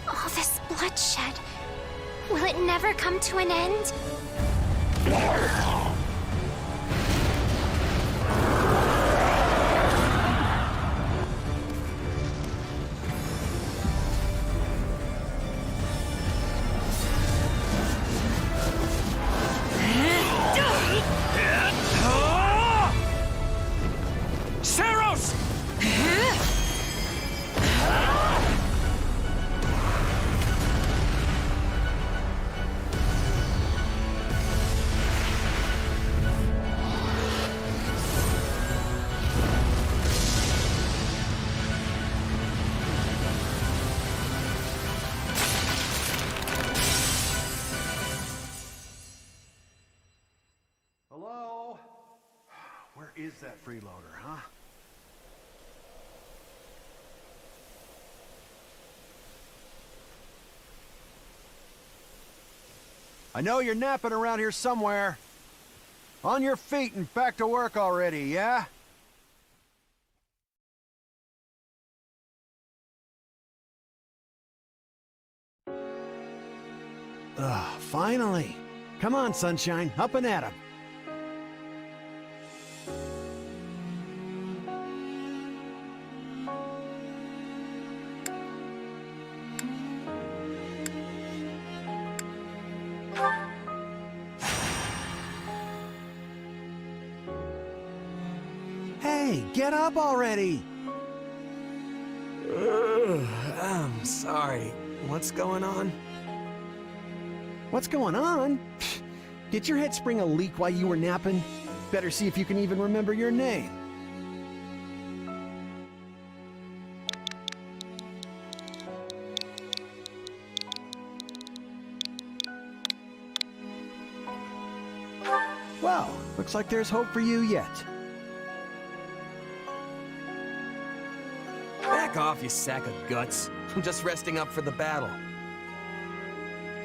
All this bloodshed. Will it never come to an end? Hello? Where is that freeloader, huh? I know you're napping around here somewhere. On your feet and back to work already, yeah? Finally. Come on, sunshine, up and at 'em. Hey, get up already! I'm sorry. What's going on? What's going on? Did your head spring a leak while you were napping? Better see if you can even remember your name. Well, looks like there's hope for you yet. Back off, you sack of guts. I'm just resting up for the battle.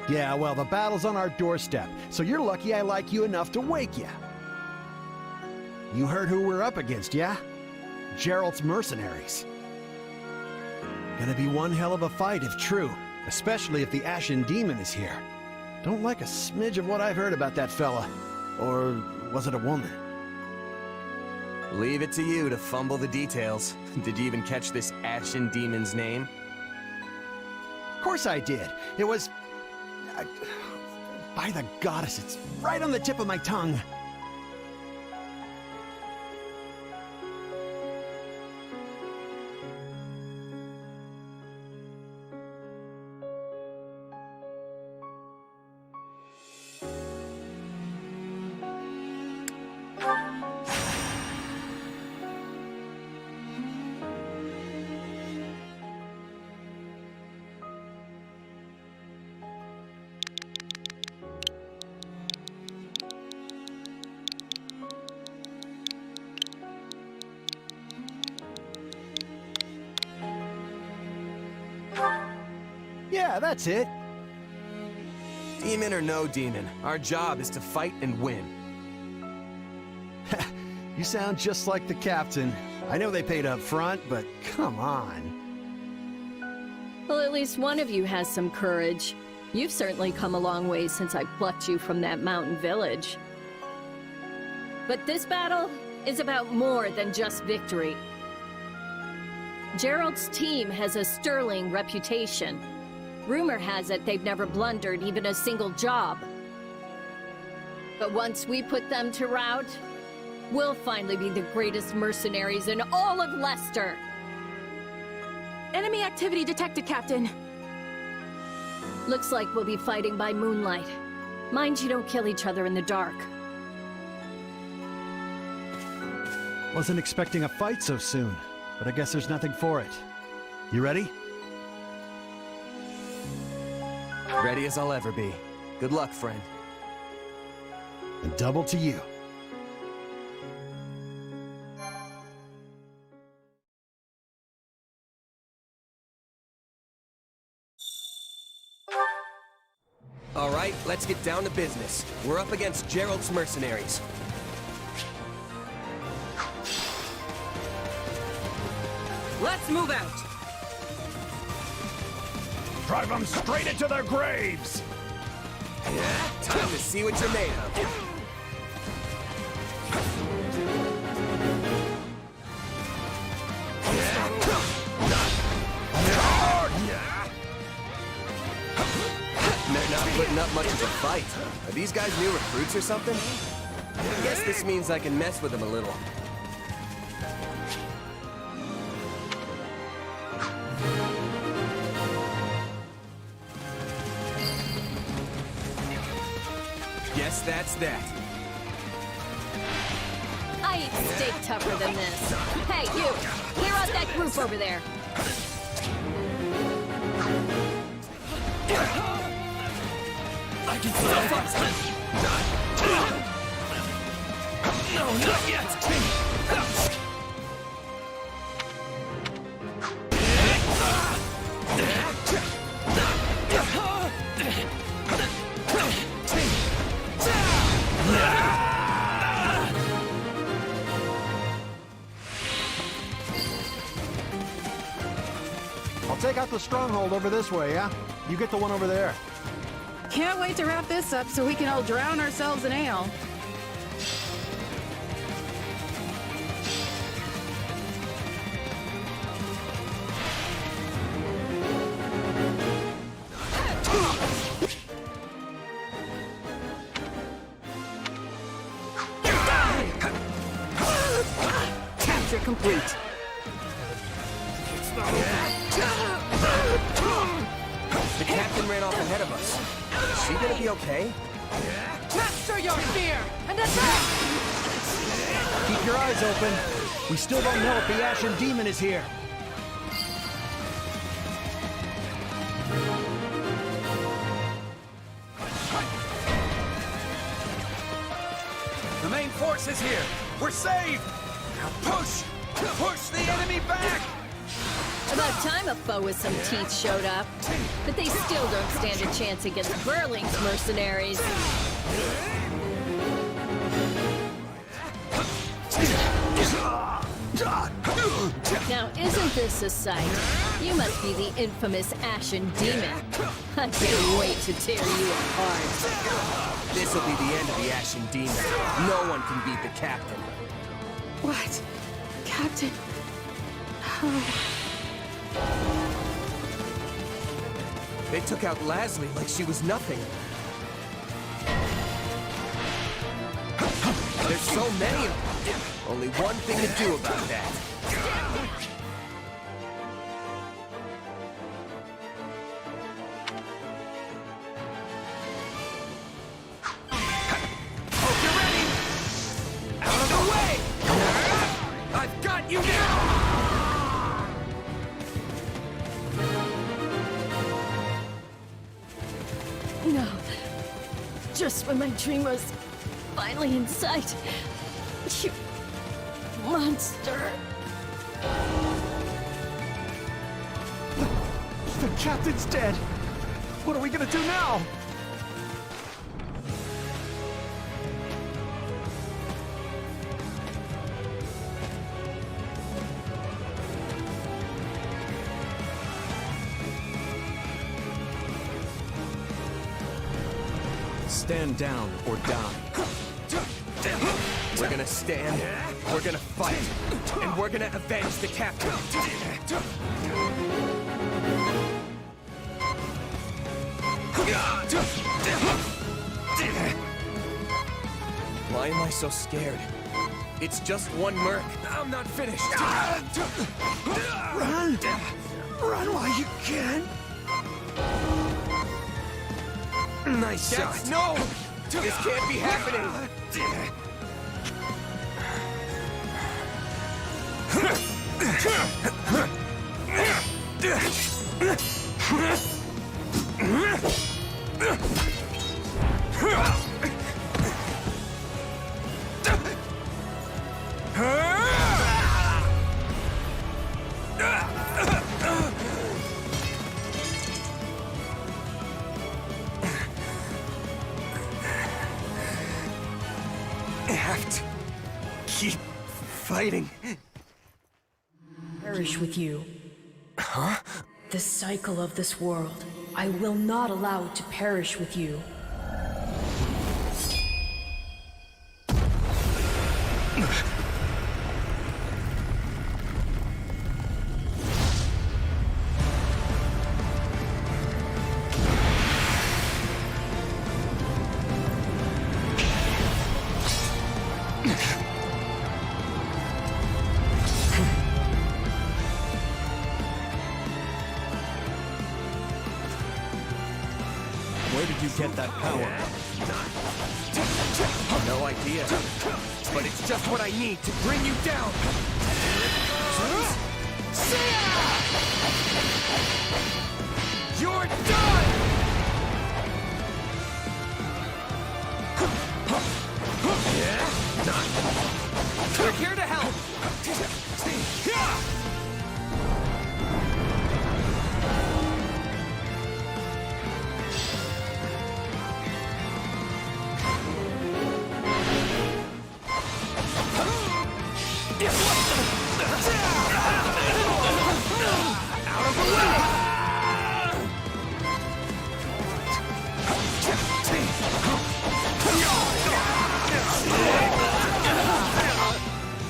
Yeah, well, the battle's on our doorstep, so you're lucky I like you enough to wake you. You heard who we're up against, yeah? Gerald's mercenaries. Gonna be one hell of a fight if true, especially if the Ashen Demon is here. Don't like a smidge of what I've heard about that fella. Or was it a woman? Leave it to you to fumble the details. Did you even catch this Ashen Demon's name? Of course I did. It was... by the goddess, it's right on the tip of my tongue. Yeah, that's it. Demon or no demon, our job is to fight and win. You sound just like the captain. I know they paid up front, but come on. Well, at least one of you has some courage. You've certainly come a long way since I plucked you from that mountain village. But this battle is about more than just victory. Gerald's team has a sterling reputation. Rumor has it they've never blundered even a single job. But once we put them to rout, we'll finally be the greatest mercenaries in all of Leicester. Enemy activity detected, Captain. Looks like we'll be fighting by moonlight. Mind you don't kill each other in the dark. Wasn't expecting a fight so soon, but I guess there's nothing for it. You ready? Ready as I'll ever be. Good luck, friend. And double to you. All right, let's get down to business. We're up against Gerald's mercenaries. Let's move out! Drive them straight into their graves! Yeah, time to see what you're made of. They're not putting up much of a fight. Are these guys new recruits or something? I guess this means I can mess with them a little. Guess that's that. I eat steak tougher than this. Hey, you! Clear out that group over there. I can stuff up! No, not yet! I'll take out the stronghold over this way, yeah? You get the one over there. Can't wait to wrap this up so we can all drown ourselves in ale. Capture complete. The captain ran off ahead of us. Is she gonna be okay? Capture your fear and attack! Keep your eyes open. We still don't know if the Ashen Demon is here. The main force is here! We're saved! Now push! Push the enemy back! About time a foe with some teeth showed up. But they still don't stand a chance against Burling's mercenaries. Now, isn't this a sight? You must be the infamous Ashen Demon. I can't wait to tear you apart. This'll be the end of the Ashen Demon. No one can beat the captain. What? Captain? They took out Leslie like she was nothing. There's so many of them. Only one thing to do about that. Hope you're ready! Out of the way! I've got you now! No. Just when my dream was finally in sight. You monster. The captain's dead. What are we gonna do now? Stand down or die. We're gonna stand, we're gonna fight, and we're gonna avenge the captain. Why am I so scared? It's just one merc. I'm not finished. Run! Run while you can! Nice shot. No! This can't be happening. I have to keep fighting. Perish with you. Huh? The cycle of this world. I will not allow it to perish with you. Where did you get that power? No idea. But it's just what I need to bring you down. You're done! We're here to help! Out of the way!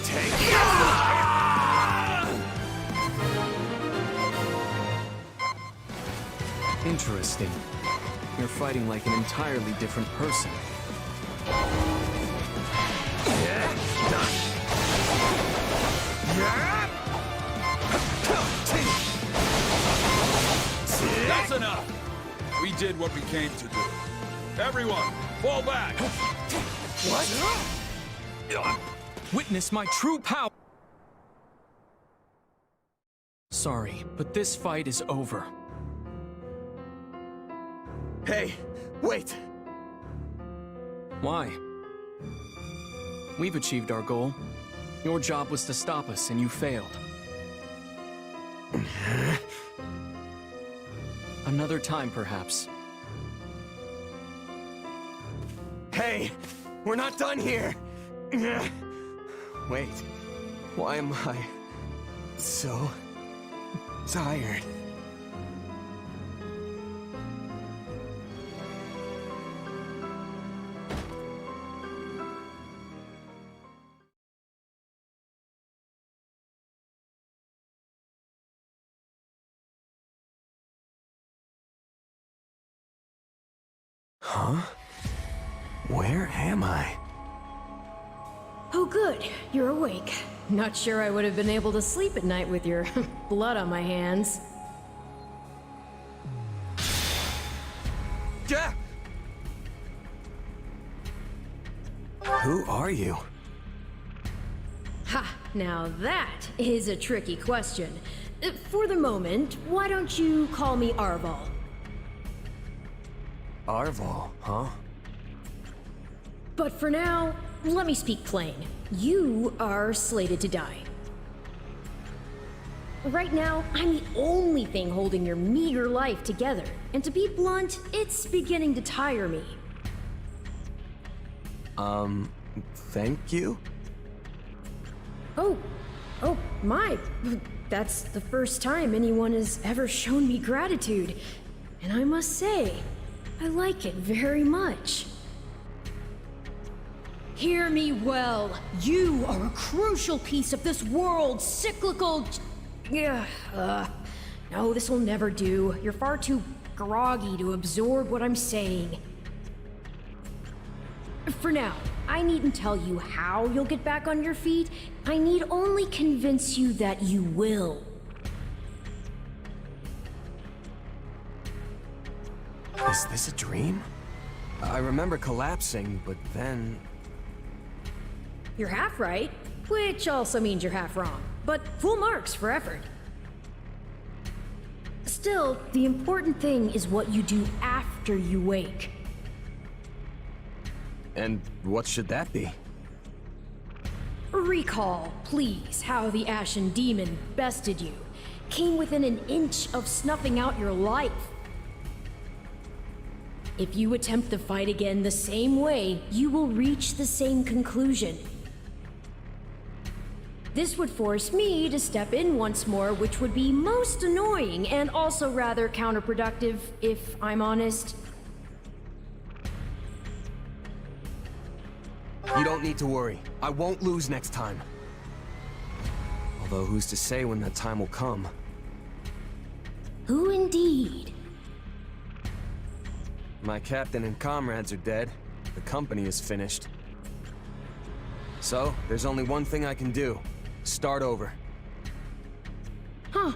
Take it! Interesting. You're fighting like an entirely different person. That's enough! We did what we came to do. Everyone, fall back! What? Witness my true power! Sorry, but this fight is over. Hey, wait! Why? We've achieved our goal. Your job was to stop us, and you failed. Another time, perhaps. Hey, we're not done here! Wait, why am I so tired? Huh? Where am I? Oh good, you're awake. Not sure I would have been able to sleep at night with your blood on my hands. Yeah. Who are you? Ha! Now that is a tricky question. For the moment, why don't you call me Arval? Arval, huh? But for now, let me speak plain. You are slated to die. Right now, I'm the only thing holding your meager life together. And to be blunt, it's beginning to tire me. Thank you? Oh my. That's the first time anyone has ever shown me gratitude. And I must say, I like it very much. Hear me well. You are a crucial piece of this world's cyclical... No, this will never do. You're far too groggy to absorb what I'm saying. For now, I needn't tell you how you'll get back on your feet. I need only convince you that you will. Is this a dream? I remember collapsing, but then... You're half right, which also means you're half wrong. But full marks for effort. Still, the important thing is what you do after you wake. And what should that be? Recall, please, how the Ashen Demon bested you. Came within an inch of snuffing out your life. If you attempt the fight again the same way, you will reach the same conclusion. This would force me to step in once more, which would be most annoying and also rather counterproductive, if I'm honest. You don't need to worry. I won't lose next time. Although who's to say when that time will come? Who indeed? My captain and comrades are dead. The company is finished. So, there's only one thing I can do. Start over. Huh.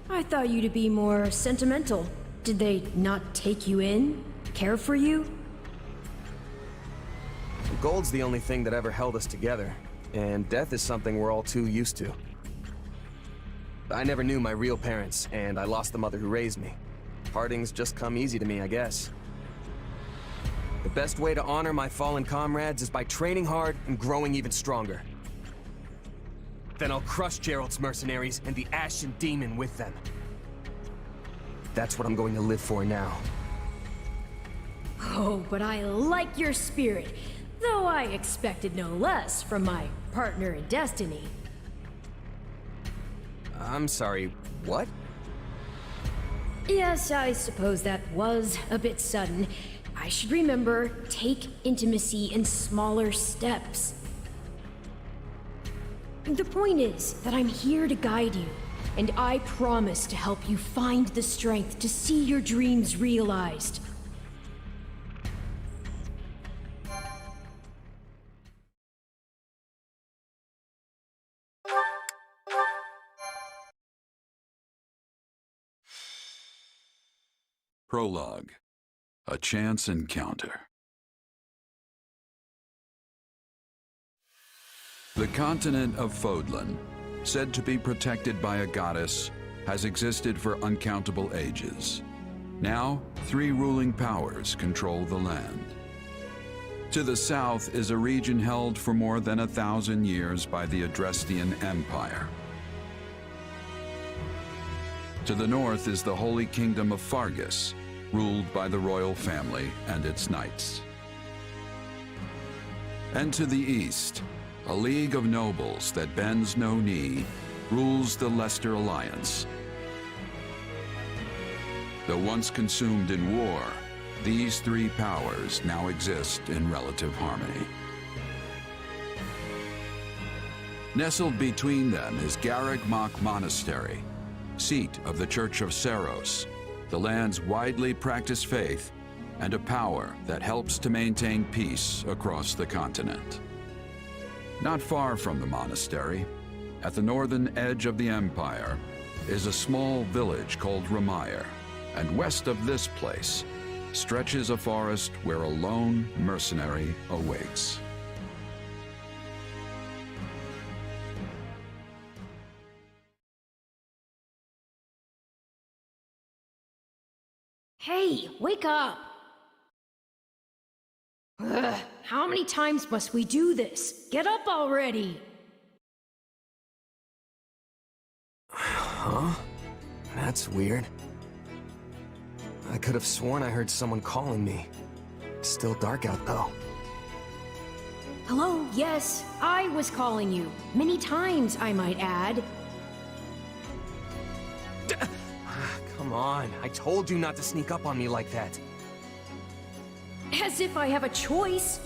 I thought you to be more sentimental. Did they not take you in? Care for you? Gold's the only thing that ever held us together, and death is something we're all too used to. I never knew my real parents, and I lost the mother who raised me. Partings just come easy to me, I guess. The best way to honor my fallen comrades is by training hard and growing even stronger. Then I'll crush Geralt's mercenaries and the Ashen Demon with them. That's what I'm going to live for now. Oh, but I like your spirit, though I expected no less from my partner in destiny. I'm sorry, what? Yes, I suppose that was a bit sudden. I should remember, take intimacy in smaller steps. The point is that I'm here to guide you, and I promise to help you find the strength to see your dreams realized. Prologue. A chance encounter. The continent of Fodlan, said to be protected by a goddess, has existed for uncountable ages. Now, 3 ruling powers control the land. To the south is a region held for more than 1,000 years by the Adrestian Empire. To the north is the Holy Kingdom of Fargus, ruled by the royal family and its knights. And to the east, a league of nobles that bends no knee rules the Leicester Alliance. Though once consumed in war, these 3 powers now exist in relative harmony. Nestled between them is Garreg Mach Monastery, seat of the Church of Saros, the land's widely practiced faith, and a power that helps to maintain peace across the continent. Not far from the monastery, at the northern edge of the empire, is a small village called Ramire, and west of this place stretches a forest where a lone mercenary awaits. Hey, wake up! Ugh, how many times must we do this? Get up already! Huh? That's weird. I could have sworn I heard someone calling me. It's still dark out, though. Hello, yes, I was calling you. Many times, I might add. Come on, I told you not to sneak up on me like that. As if I have a choice.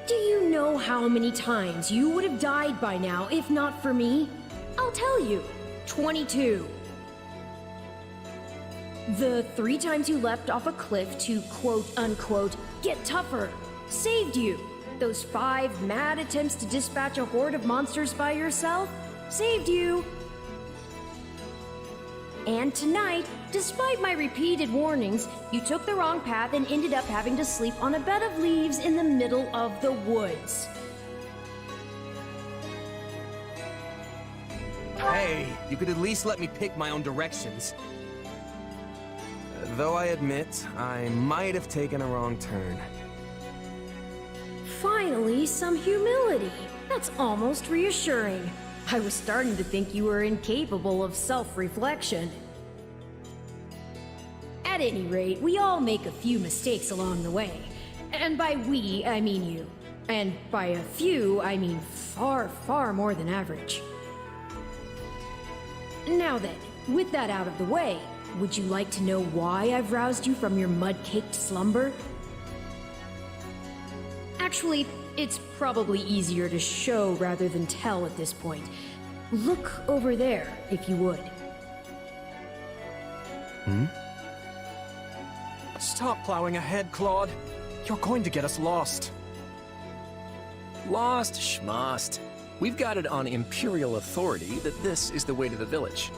Do you know how many times you would have died by now if not for me? I'll tell you. 22. The 3 times you leapt off a cliff to quote-unquote get tougher saved you. Those 5 mad attempts to dispatch a horde of monsters by yourself saved you. And tonight, despite my repeated warnings, you took the wrong path and ended up having to sleep on a bed of leaves in the middle of the woods. Hey! You could at least let me pick my own directions. Though I admit, I might have taken a wrong turn. Finally, some humility. That's almost reassuring. I was starting to think you were incapable of self-reflection. At any rate, we all make a few mistakes along the way. And by we, I mean you. And by a few, I mean far, far more than average. Now then, with that out of the way, would you like to know why I've roused you from your mud-caked slumber? Actually, it's probably easier to show rather than tell at this point. Look over there, if you would. Stop plowing ahead, Claude. You're going to get us lost. Lost schmost. We've got it on Imperial authority that this is the way to the village.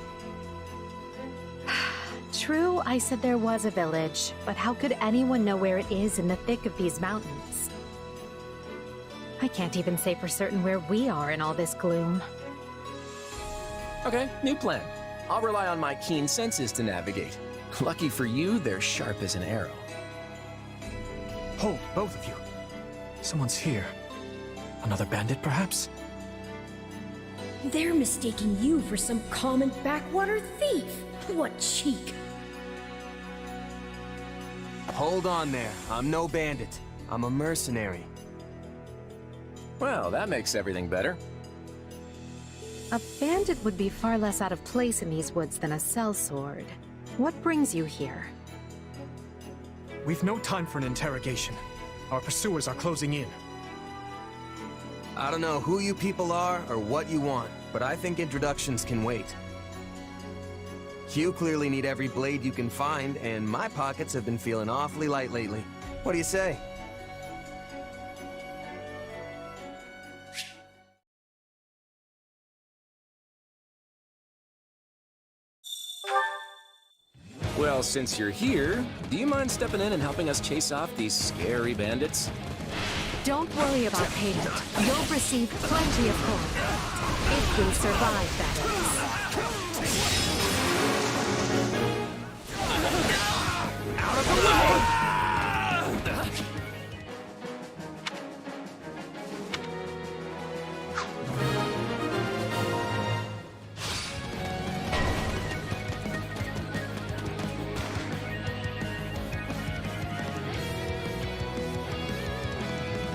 True, I said there was a village, but how could anyone know where it is in the thick of these mountains? I can't even say for certain where we are in all this gloom. Okay, new plan. I'll rely on my keen senses to navigate. Lucky for you, they're sharp as an arrow. Hold, both of you. Someone's here. Another bandit, perhaps? They're mistaking you for some common backwater thief. What cheek. Hold on there. I'm no bandit. I'm a mercenary. Well, that makes everything better. A bandit would be far less out of place in these woods than a sellsword. What brings you here? We've no time for an interrogation. Our pursuers are closing in. I don't know who you people are or what you want, but I think introductions can wait. You clearly need every blade you can find, and my pockets have been feeling awfully light lately. What do you say? Well, since you're here, do you mind stepping in and helping us chase off these scary bandits? Don't worry about payment. You'll receive plenty of coin. If we survive, that is. Out of the way!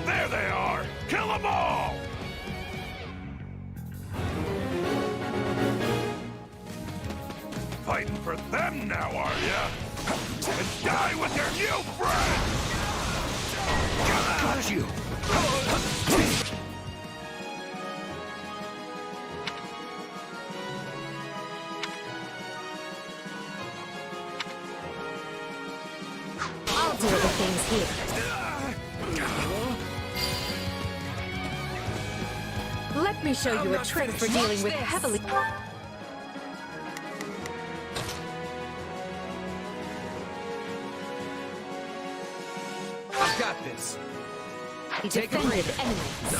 There they are! Kill them all! Fighting for them now, are ya? And die with your new friend! Got you! I'll deal with things here. Let me show you a trick for dealing with heavily... I've got this. Take a break. Enemies.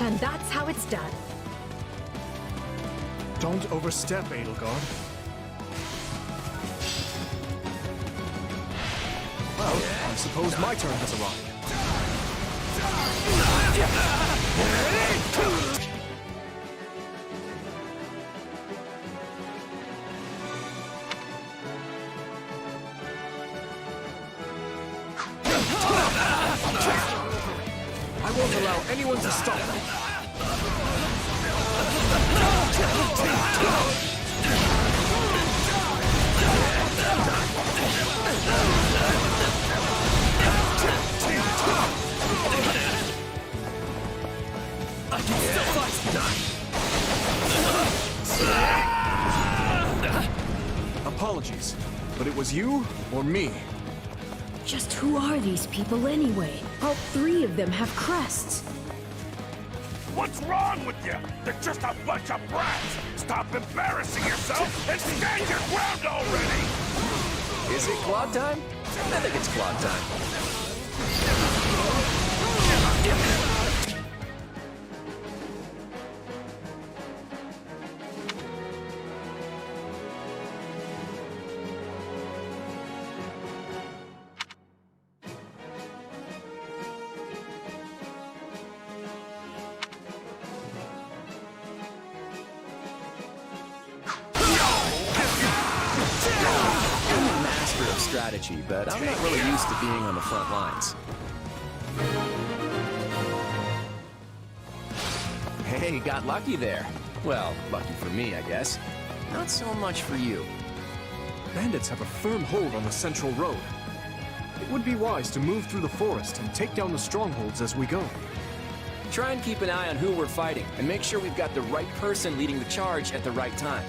And that's how it's done. Don't overstep, Edelgard. Well, I suppose my turn has arrived. I won't allow anyone to stop me. I can still fight! Apologies, but it was you or me. Just who are these people anyway? All three of them have crests. What's wrong with you? They're just a bunch of brats! Stop embarrassing yourself and stand your ground already! Is it clog time? I think it's clog time. Strategy, but I'm not really used to being on the front lines. Hey, got lucky there. Well, lucky for me, I guess. Not so much for you. Bandits have a firm hold on the central road. It would be wise to move through the forest and take down the strongholds as we go. Try and keep an eye on who we're fighting, and make sure we've got the right person leading the charge at the right time.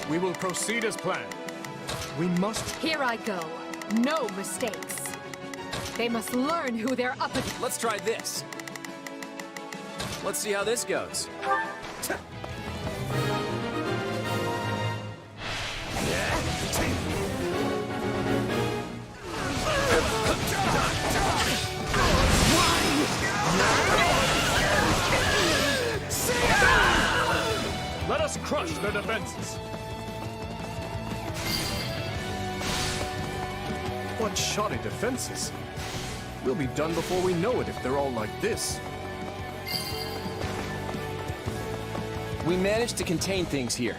We will proceed as planned. We must... Here I go. No mistakes. They must learn who they're up against. Let's try this. Let's see how this goes. Let us crush their defenses. What shoddy defenses. We'll be done before we know it if they're all like this. We managed to contain things here.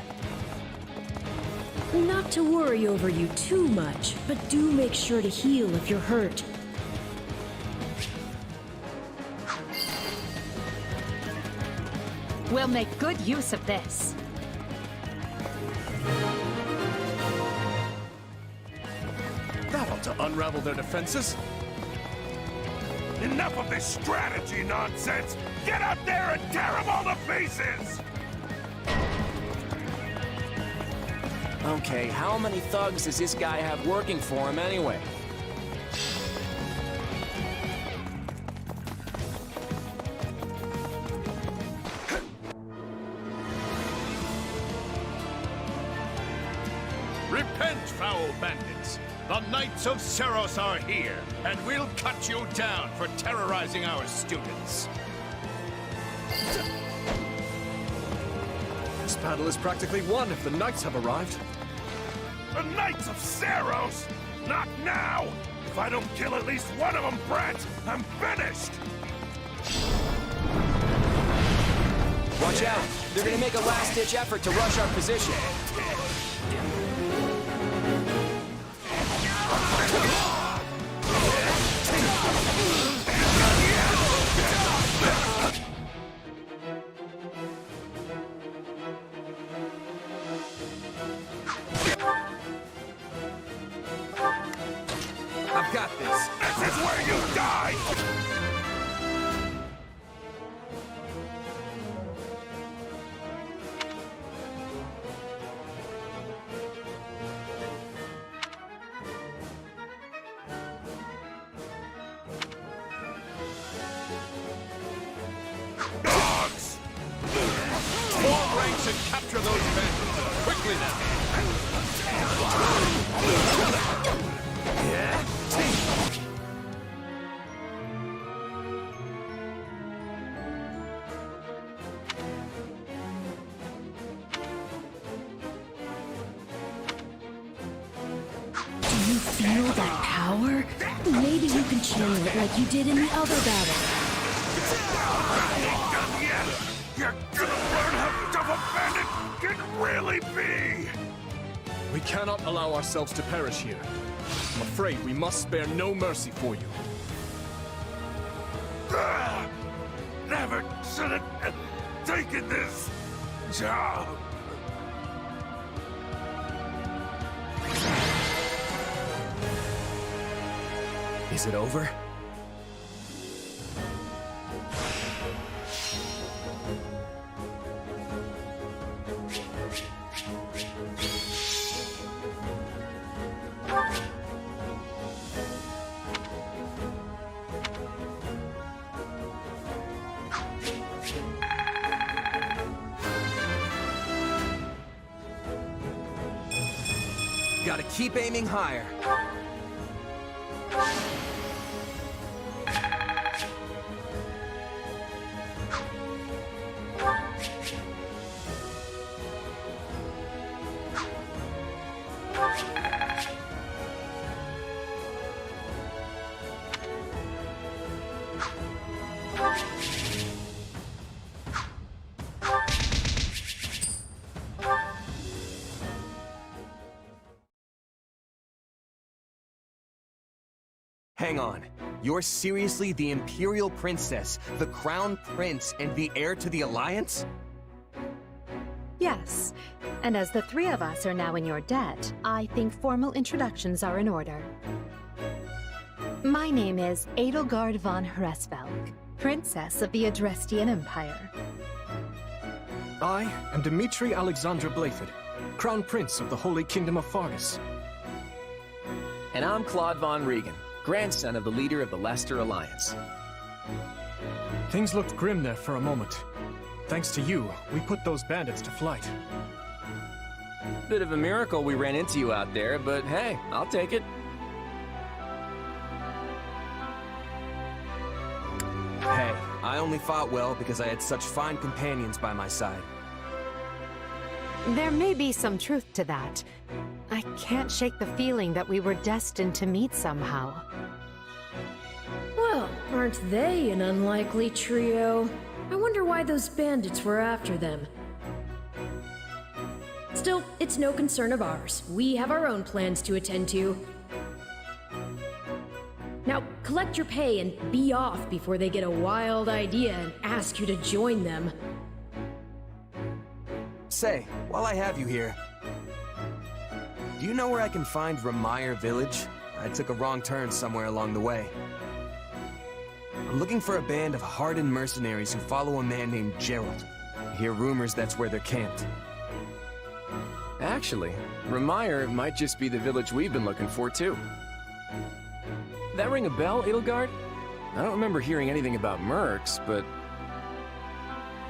Not to worry over you too much, but do make sure to heal if you're hurt. We'll make good use of this. That ought to unravel their defenses. Enough of this strategy nonsense! Get out there and tear them all to pieces! Okay, how many thugs does this guy have working for him anyway? Repent, foul bandits! The Knights of Seros are here, and we'll cut you down for terrorizing our students. This battle is practically won if the knights have arrived. The Knights of Seros? Not now! If I don't kill at least one of them, brats, I'm finished! Watch out! They're gonna make a last-ditch effort to rush our position. I've got this. This is where you die! Dogs! Form ranks and capture those bandits. Quickly now! Do you feel that power? Maybe you can channel it like you did in the other battle. I ain't done yet! You're gonna learn how tough a bandit can really be! We cannot allow ourselves to perish here. I'm afraid we must spare no mercy for you. Never should have taken this job! Is it over? Gotta keep aiming higher. Hang on. You're seriously the Imperial Princess, the Crown Prince, and the heir to the Alliance? Yes, and as the three of us are now in your debt, I think formal introductions are in order. My name is Edelgard von Hresvelg, Princess of the Adrestian Empire. I am Dmitri Alexandra Blaford, Crown Prince of the Holy Kingdom of Fargus. And I'm Claude von Regan, grandson of the leader of the Leicester Alliance. Things looked grim there for a moment. Thanks to you, we put those bandits to flight. Bit of a miracle we ran into you out there, but hey, I'll take it. Hey, I only fought well because I had such fine companions by my side. There may be some truth to that. I can't shake the feeling that we were destined to meet somehow. Well, aren't they an unlikely trio? I wonder why those bandits were after them. Still, it's no concern of ours. We have our own plans to attend to. Now, collect your pay and be off before they get a wild idea and ask you to join them. Say, while I have you here, do you know where I can find Ramire Village? I took a wrong turn somewhere along the way. I'm looking for a band of hardened mercenaries who follow a man named Gerald. I hear rumors that's where they're camped. Actually, Ramire might just be the village we've been looking for, too. That ring a bell, Edelgard? I don't remember hearing anything about mercs, but...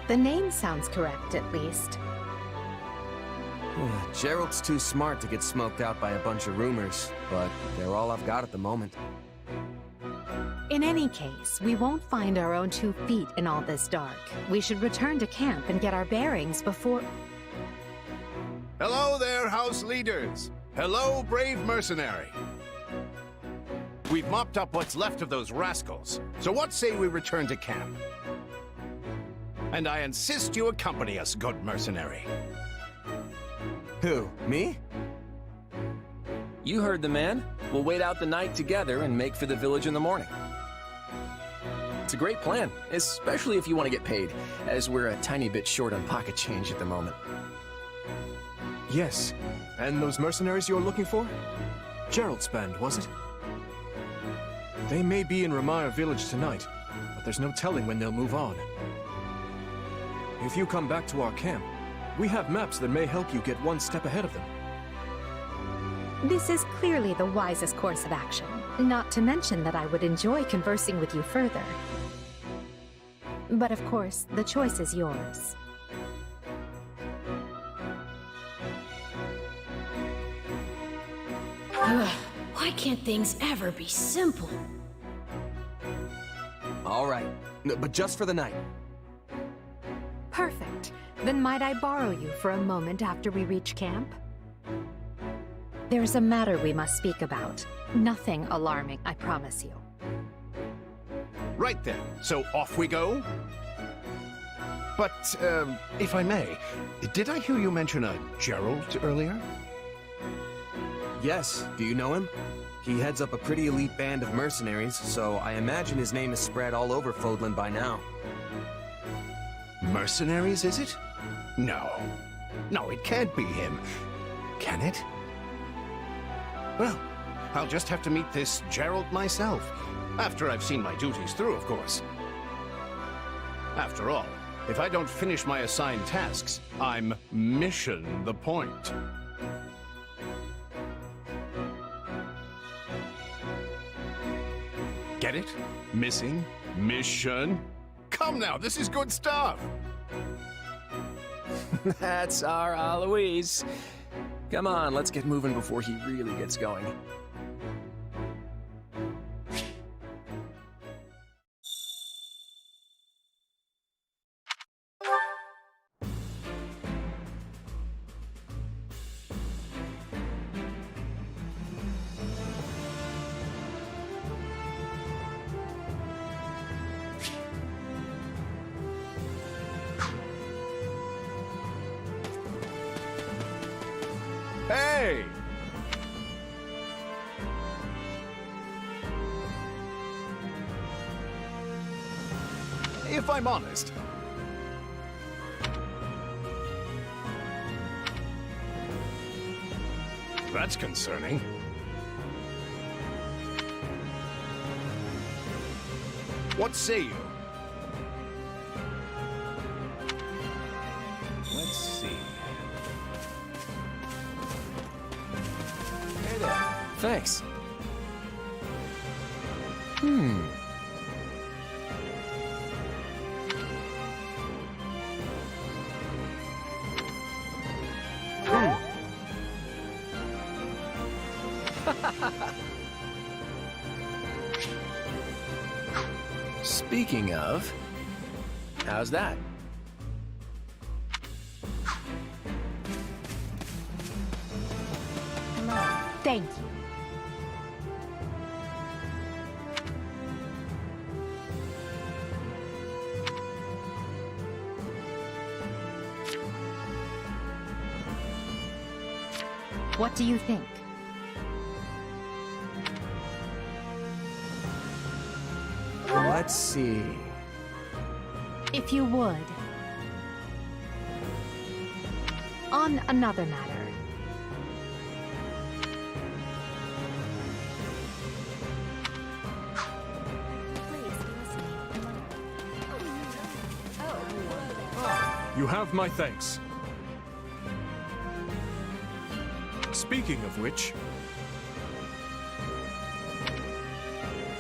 The name sounds correct, at least. Gerald's too smart to get smoked out by a bunch of rumors, but they're all I've got at the moment. In any case, we won't find our own 2 feet in all this dark. We should return to camp and get our bearings before... Hello there, house leaders. Hello, brave mercenary. We've mopped up what's left of those rascals, so what say we return to camp? And I insist you accompany us, good mercenary. Who, me? You heard the man. We'll wait out the night together and make for the village in the morning. It's a great plan, especially if you want to get paid, as we're a tiny bit short on pocket change at the moment. Yes, and those mercenaries you're looking for? Gerald's band, was it? They may be in Ramire Village tonight, but there's no telling when they'll move on. If you come back to our camp, we have maps that may help you get one step ahead of them. This is clearly the wisest course of action, not to mention that I would enjoy conversing with you further. But of course, the choice is yours. Why can't things ever be simple? All right, but just for the night. Perfect. Then might I borrow you for a moment after we reach camp? There's a matter we must speak about. Nothing alarming, I promise you. Right then, so off we go? But, if I may, did I hear you mention a Gerald earlier? Yes, do you know him? He heads up a pretty elite band of mercenaries, so I imagine his name is spread all over Fodlan by now. Mercenaries, is it? No. No, it can't be him. Can it? Well, I'll just have to meet this Gerald myself. After I've seen my duties through, of course. After all, if I don't finish my assigned tasks, I'm mission the point. Get it? Missing? Mission? Come now, this is good stuff! That's our Aloise. Come on, let's get moving before he really gets going. Hey! If I'm honest, that's concerning. What say you? Let's see. Hey there. Thanks. Speaking of, how's that? Thank you. What do you think? Let's see. If you would. On another matter. You have my thanks. Speaking of which...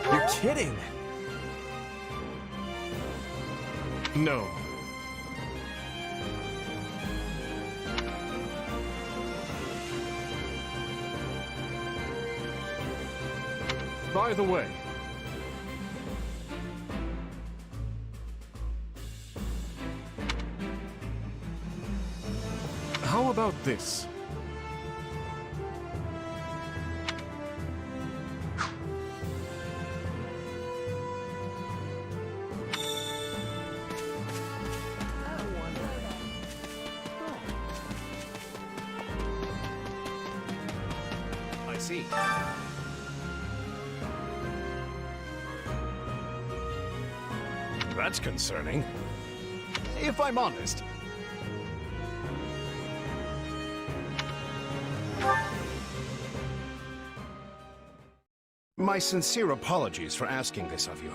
You're kidding! No. By the way, how about this? I see. That's concerning. If I'm honest. My sincere apologies for asking this of you.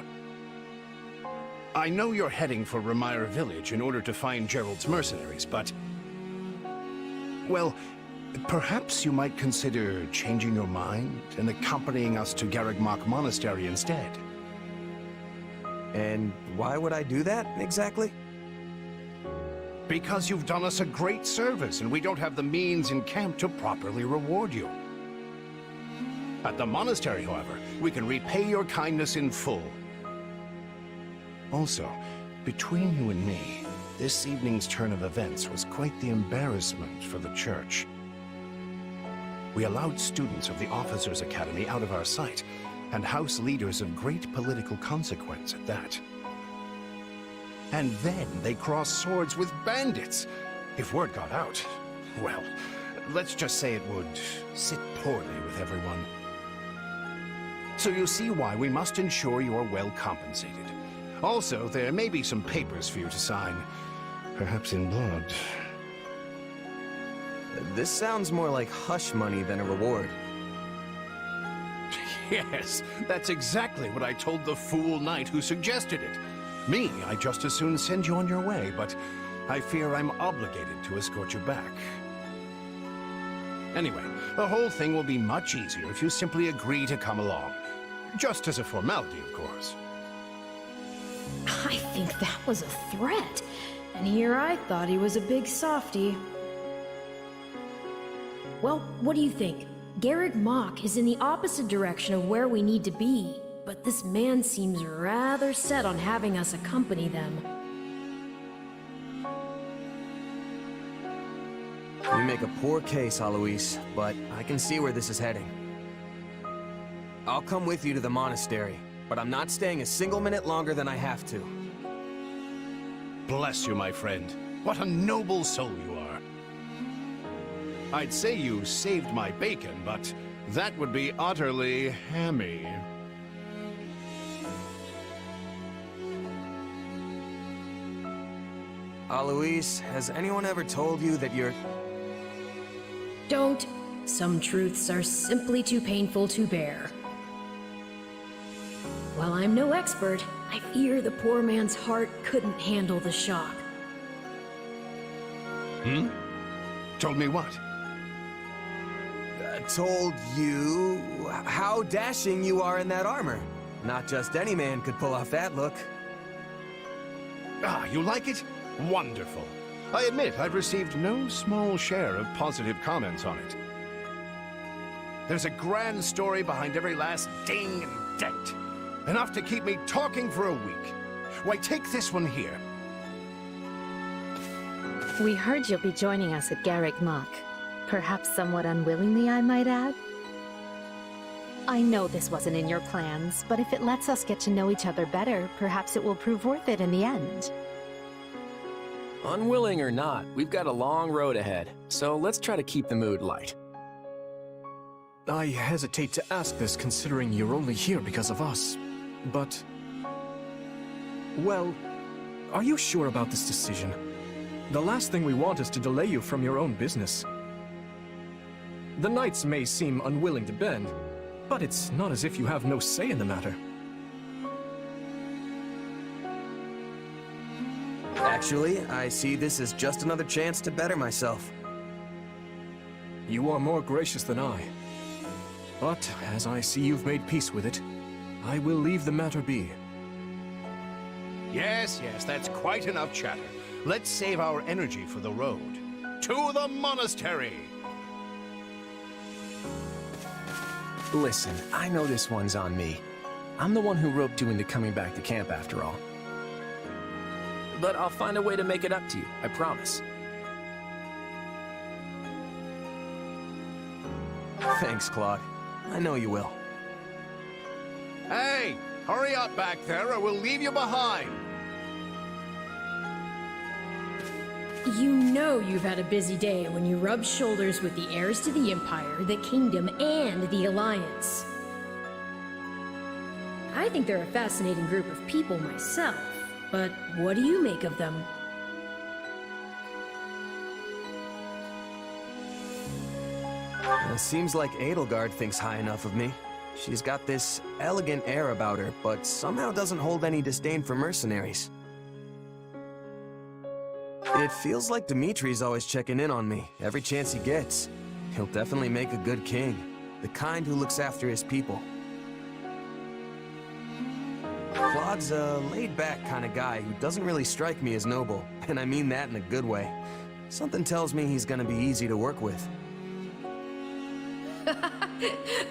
I know you're heading for Remire Village in order to find Gerald's mercenaries, but... well, perhaps you might consider changing your mind and accompanying us to Garreg Monastery instead. And why would I do that, exactly? Because you've done us a great service, and we don't have the means in camp to properly reward you. At the monastery, however, we can repay your kindness in full. Also, between you and me, this evening's turn of events was quite the embarrassment for the church. We allowed students of the Officers' Academy out of our sight, and house leaders of great political consequence at that. And then they crossed swords with bandits. If word got out, well, let's just say it would sit poorly with everyone. So you see why we must ensure you are well compensated. Also, there may be some papers for you to sign, perhaps in blood. This sounds more like hush money than a reward. Yes, that's exactly what I told the fool knight who suggested it. Me, I'd just as soon send you on your way, but I fear I'm obligated to escort you back. Anyway, the whole thing will be much easier if you simply agree to come along. Just as a formality, of course. I think that was a threat. And here I thought he was a big softy. Well, what do you think? Garrick Mach is in the opposite direction of where we need to be, but this man seems rather set on having us accompany them. You make a poor case, Alois, but I can see where this is heading. I'll come with you to the monastery, but I'm not staying a single minute longer than I have to. Bless you, my friend. What a noble soul you are. I'd say you saved my bacon, but that would be utterly hammy. Alois, has anyone ever told you that you're... Don't. Some truths are simply too painful to bear. While I'm no expert, I fear the poor man's heart couldn't handle the shock. Told me what? Told you how dashing you are in that armor. Not just any man could pull off that look. Ah, you like it? Wonderful. I admit I've received no small share of positive comments on it. There's a grand story behind every last ding and dent. Enough to keep me talking for a week. Why, take this one here. We heard you'll be joining us at Garrick Mach. Perhaps somewhat unwillingly, I might add. I know this wasn't in your plans, but if it lets us get to know each other better, perhaps it will prove worth it in the end. Unwilling or not, we've got a long road ahead, so let's try to keep the mood light. I hesitate to ask this considering you're only here because of us, but... Well, are you sure about this decision? The last thing we want is to delay you from your own business. The Knights may seem unwilling to bend, but it's not as if you have no say in the matter. Actually, I see this as just another chance to better myself. You are more gracious than I. But as I see you've made peace with it, I will leave the matter be. Yes, that's quite enough chatter. Let's save our energy for the road. To the monastery! Listen, I know this one's on me. I'm the one who roped you into coming back to camp after all. But I'll find a way to make it up to you, I promise. Thanks, Claude. I know you will. Hey! Hurry up back there or we'll leave you behind! You know you've had a busy day when you rub shoulders with the heirs to the Empire, the Kingdom, and the Alliance. I think they're a fascinating group of people myself, but what do you make of them? It seems like Edelgard thinks high enough of me. She's got this elegant air about her, but somehow doesn't hold any disdain for mercenaries. It feels like Dimitri's always checking in on me, every chance he gets. He'll definitely make a good king, the kind who looks after his people. Claude's a laid-back kind of guy who doesn't really strike me as noble, and I mean that in a good way. Something tells me he's gonna be easy to work with.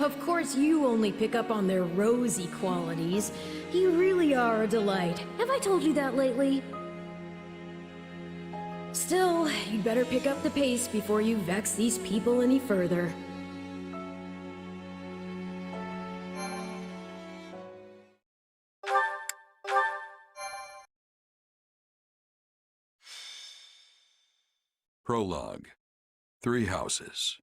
Of course you only pick up on their rosy qualities. You really are a delight. Have I told you that lately? Still, you'd better pick up the pace before you vex these people any further. Prologue. 3 houses.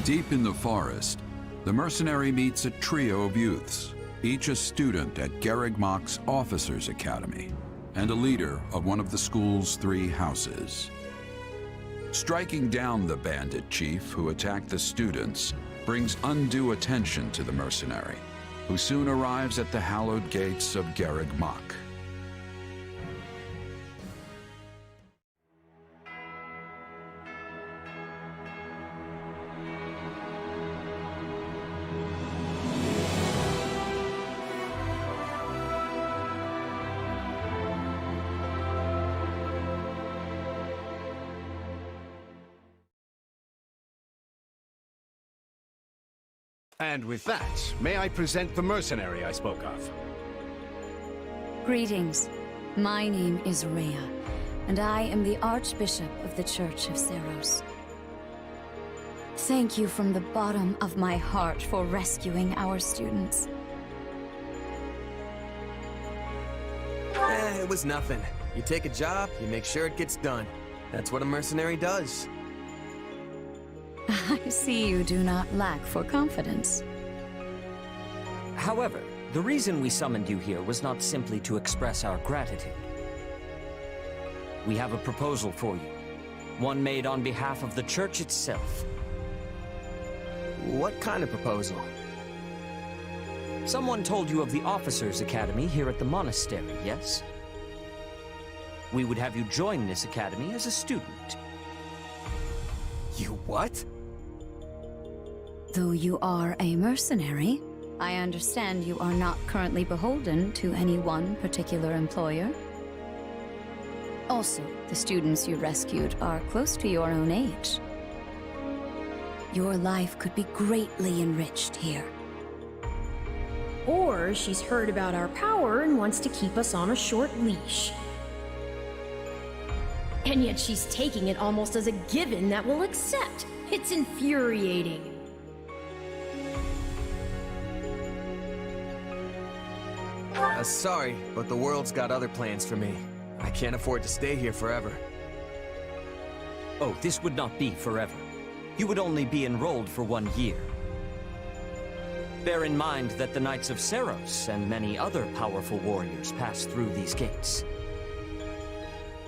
Deep in the forest, the mercenary meets a trio of youths, each a student at Garrick Mach's Officers' Academy, and a leader of one of the school's 3 houses. Striking down the bandit chief who attacked the students brings undue attention to the mercenary, who soon arrives at the hallowed gates of Garrick Mach. And with that, may I present the mercenary I spoke of? Greetings. My name is Rhea, and I am the Archbishop of the Church of Seros. Thank you from the bottom of my heart for rescuing our students. It was nothing. You take a job, you make sure it gets done. That's what a mercenary does. I see you do not lack for confidence. However, the reason we summoned you here was not simply to express our gratitude. We have a proposal for you, one made on behalf of the church itself. What kind of proposal? Someone told you of the Officers' Academy here at the monastery, yes? We would have you join this academy as a student. You what? Though you are a mercenary, I understand you are not currently beholden to any one particular employer. Also, the students you rescued are close to your own age. Your life could be greatly enriched here. Or she's heard about our power and wants to keep us on a short leash. And yet she's taking it almost as a given that we'll accept. It's infuriating. Sorry, but the world's got other plans for me. I can't afford to stay here forever. Oh, this would not be forever. You would only be enrolled for 1 year. Bear in mind that the Knights of Seros and many other powerful warriors pass through these gates.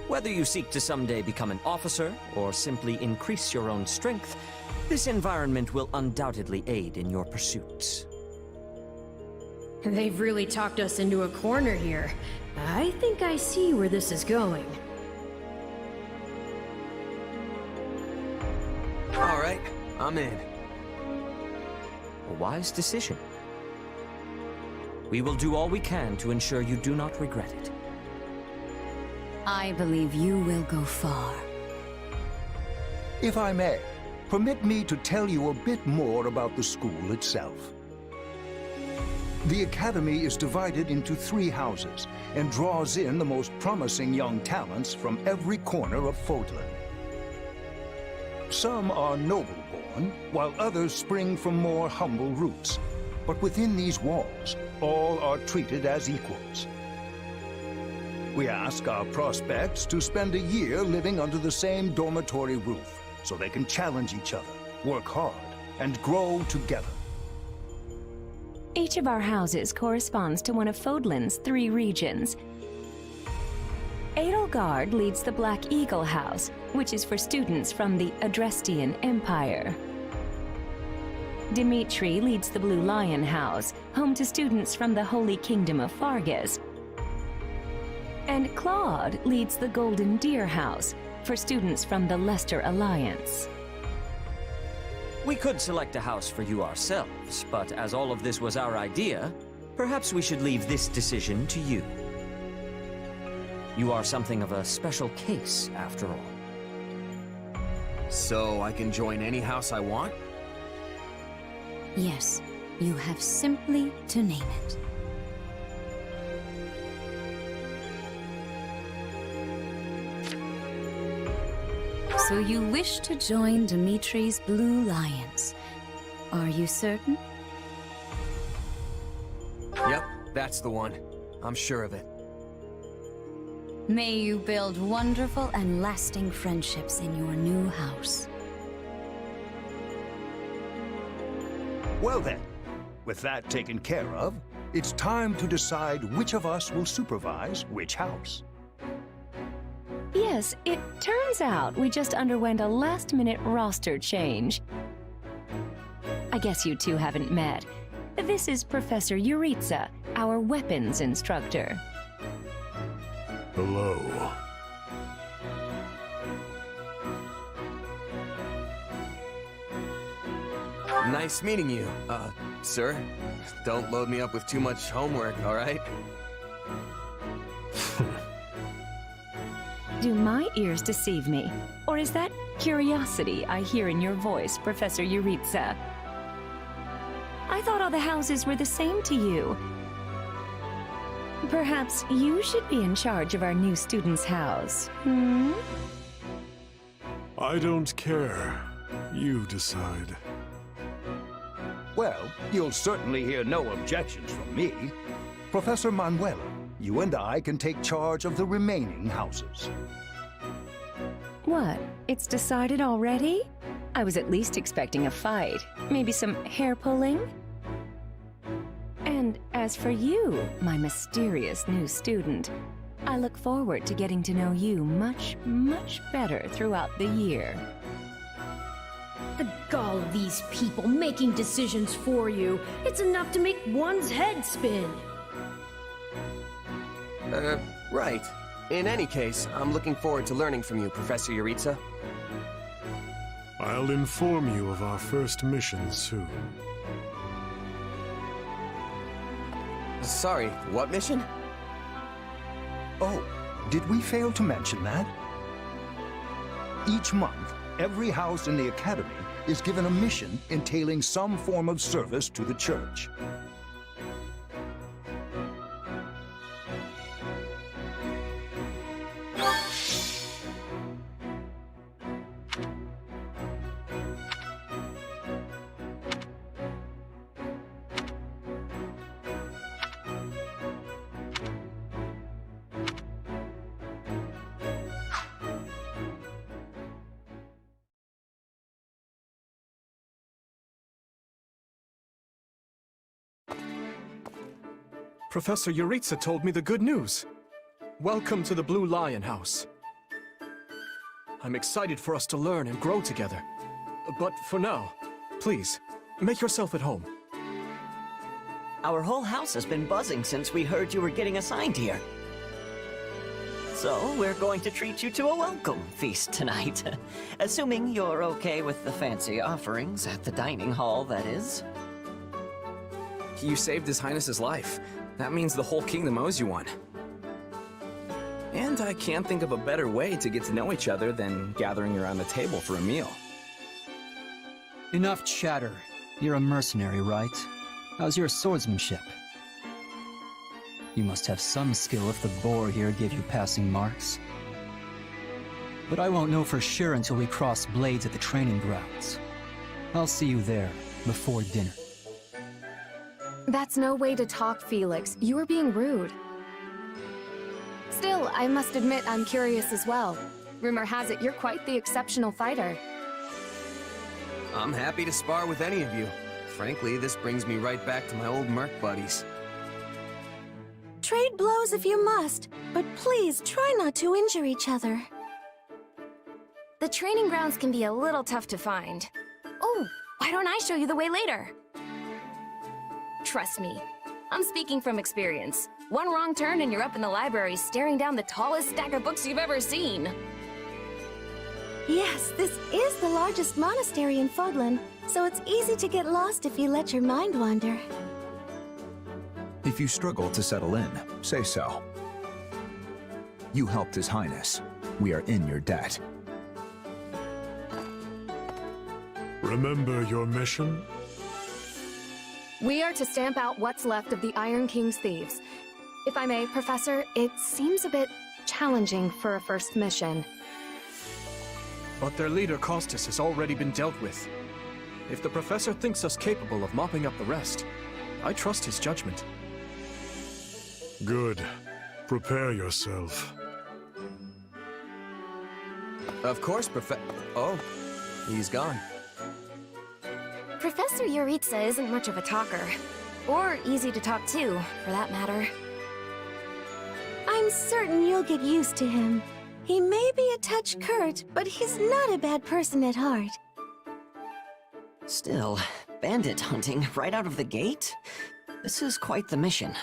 Whether you seek to someday become an officer, or simply increase your own strength, this environment will undoubtedly aid in your pursuits. They've really talked us into a corner here. I think I see where this is going. All right, I'm in. A wise decision. We will do all we can to ensure you do not regret it. I believe you will go far. If I may, permit me to tell you a bit more about the school itself. The Academy is divided into 3 houses and draws in the most promising young talents from every corner of Fodlan. Some are noble-born, while others spring from more humble roots. But within these walls, all are treated as equals. We ask our prospects to spend a year living under the same dormitory roof, so they can challenge each other, work hard, and grow together. Each of our houses corresponds to one of Fodlan's 3 regions. Edelgard leads the Black Eagle House, which is for students from the Adrestian Empire. Dimitri leads the Blue Lion House, home to students from the Holy Kingdom of Fargus. And Claude leads the Golden Deer House, for students from the Leicester Alliance. We could select a house for you ourselves, but as all of this was our idea, perhaps we should leave this decision to you. You are something of a special case, after all. So I can join any house I want? Yes, you have simply to name it. So you wish to join Dimitri's Blue Lions. Are you certain? Yep, that's the one. I'm sure of it. May you build wonderful and lasting friendships in your new house. Well then, with that taken care of, it's time to decide which of us will supervise which house. Yes, it turns out we just underwent a last-minute roster change. I guess you two haven't met. This is Professor Yuritsa, our weapons instructor. Hello. Nice meeting you, sir. Don't load me up with too much homework, all right? Do my ears deceive me? Or is that curiosity I hear in your voice, Professor Yuritsa? I thought all the houses were the same to you. Perhaps you should be in charge of our new student's house, hmm? I don't care. You decide. Well, you'll certainly hear no objections from me. Professor Manuela, you and I can take charge of the remaining houses. What? It's decided already? I was at least expecting a fight. Maybe some hair pulling? And as for you, my mysterious new student, I look forward to getting to know you much, much better throughout the year. The gall of these people making decisions for you. It's enough to make one's head spin. Right. In any case, I'm looking forward to learning from you, Professor Yuritsa. I'll inform you of our first mission soon. Sorry, what mission? Oh, did we fail to mention that? Each month, every house in the Academy is given a mission entailing some form of service to the Church. Professor Yuritsa told me the good news. Welcome to the Blue Lion House. I'm excited for us to learn and grow together. But for now, please, make yourself at home. Our whole house has been buzzing since we heard you were getting assigned here. So, we're going to treat you to a welcome feast tonight. Assuming you're okay with the fancy offerings at the dining hall, that is. You saved His Highness's life. That means the whole kingdom owes you one. And I can't think of a better way to get to know each other than gathering around the table for a meal. Enough chatter. You're a mercenary, right? How's your swordsmanship? You must have some skill if the boar here gave you passing marks. But I won't know for sure until we cross blades at the training grounds. I'll see you there, before dinner. That's no way to talk, Felix. You are being rude. Still, I must admit I'm curious as well. Rumor has it you're quite the exceptional fighter. I'm happy to spar with any of you. Frankly, this brings me right back to my old merc buddies. Trade blows if you must, but please try not to injure each other. The training grounds can be a little tough to find. Oh, why don't I show you the way later? Trust me, I'm speaking from experience. One wrong turn and you're up in the library staring down the tallest stack of books you've ever seen. Yes, this is the largest monastery in Fodlan, so it's easy to get lost if you let your mind wander. If you struggle to settle in, say so. You helped His Highness. We are in your debt. Remember your mission? We are to stamp out what's left of the Iron King's thieves. If I may, Professor, it seems a bit challenging for a first mission. But their leader, Costas, has already been dealt with. If the Professor thinks us capable of mopping up the rest, I trust his judgment. Good. Prepare yourself. Of course, Oh, he's gone. Professor Yuritsa isn't much of a talker. Or easy to talk to, for that matter. I'm certain you'll get used to him. He may be a touch curt, but he's not a bad person at heart. Still, bandit hunting right out of the gate? This is quite the mission.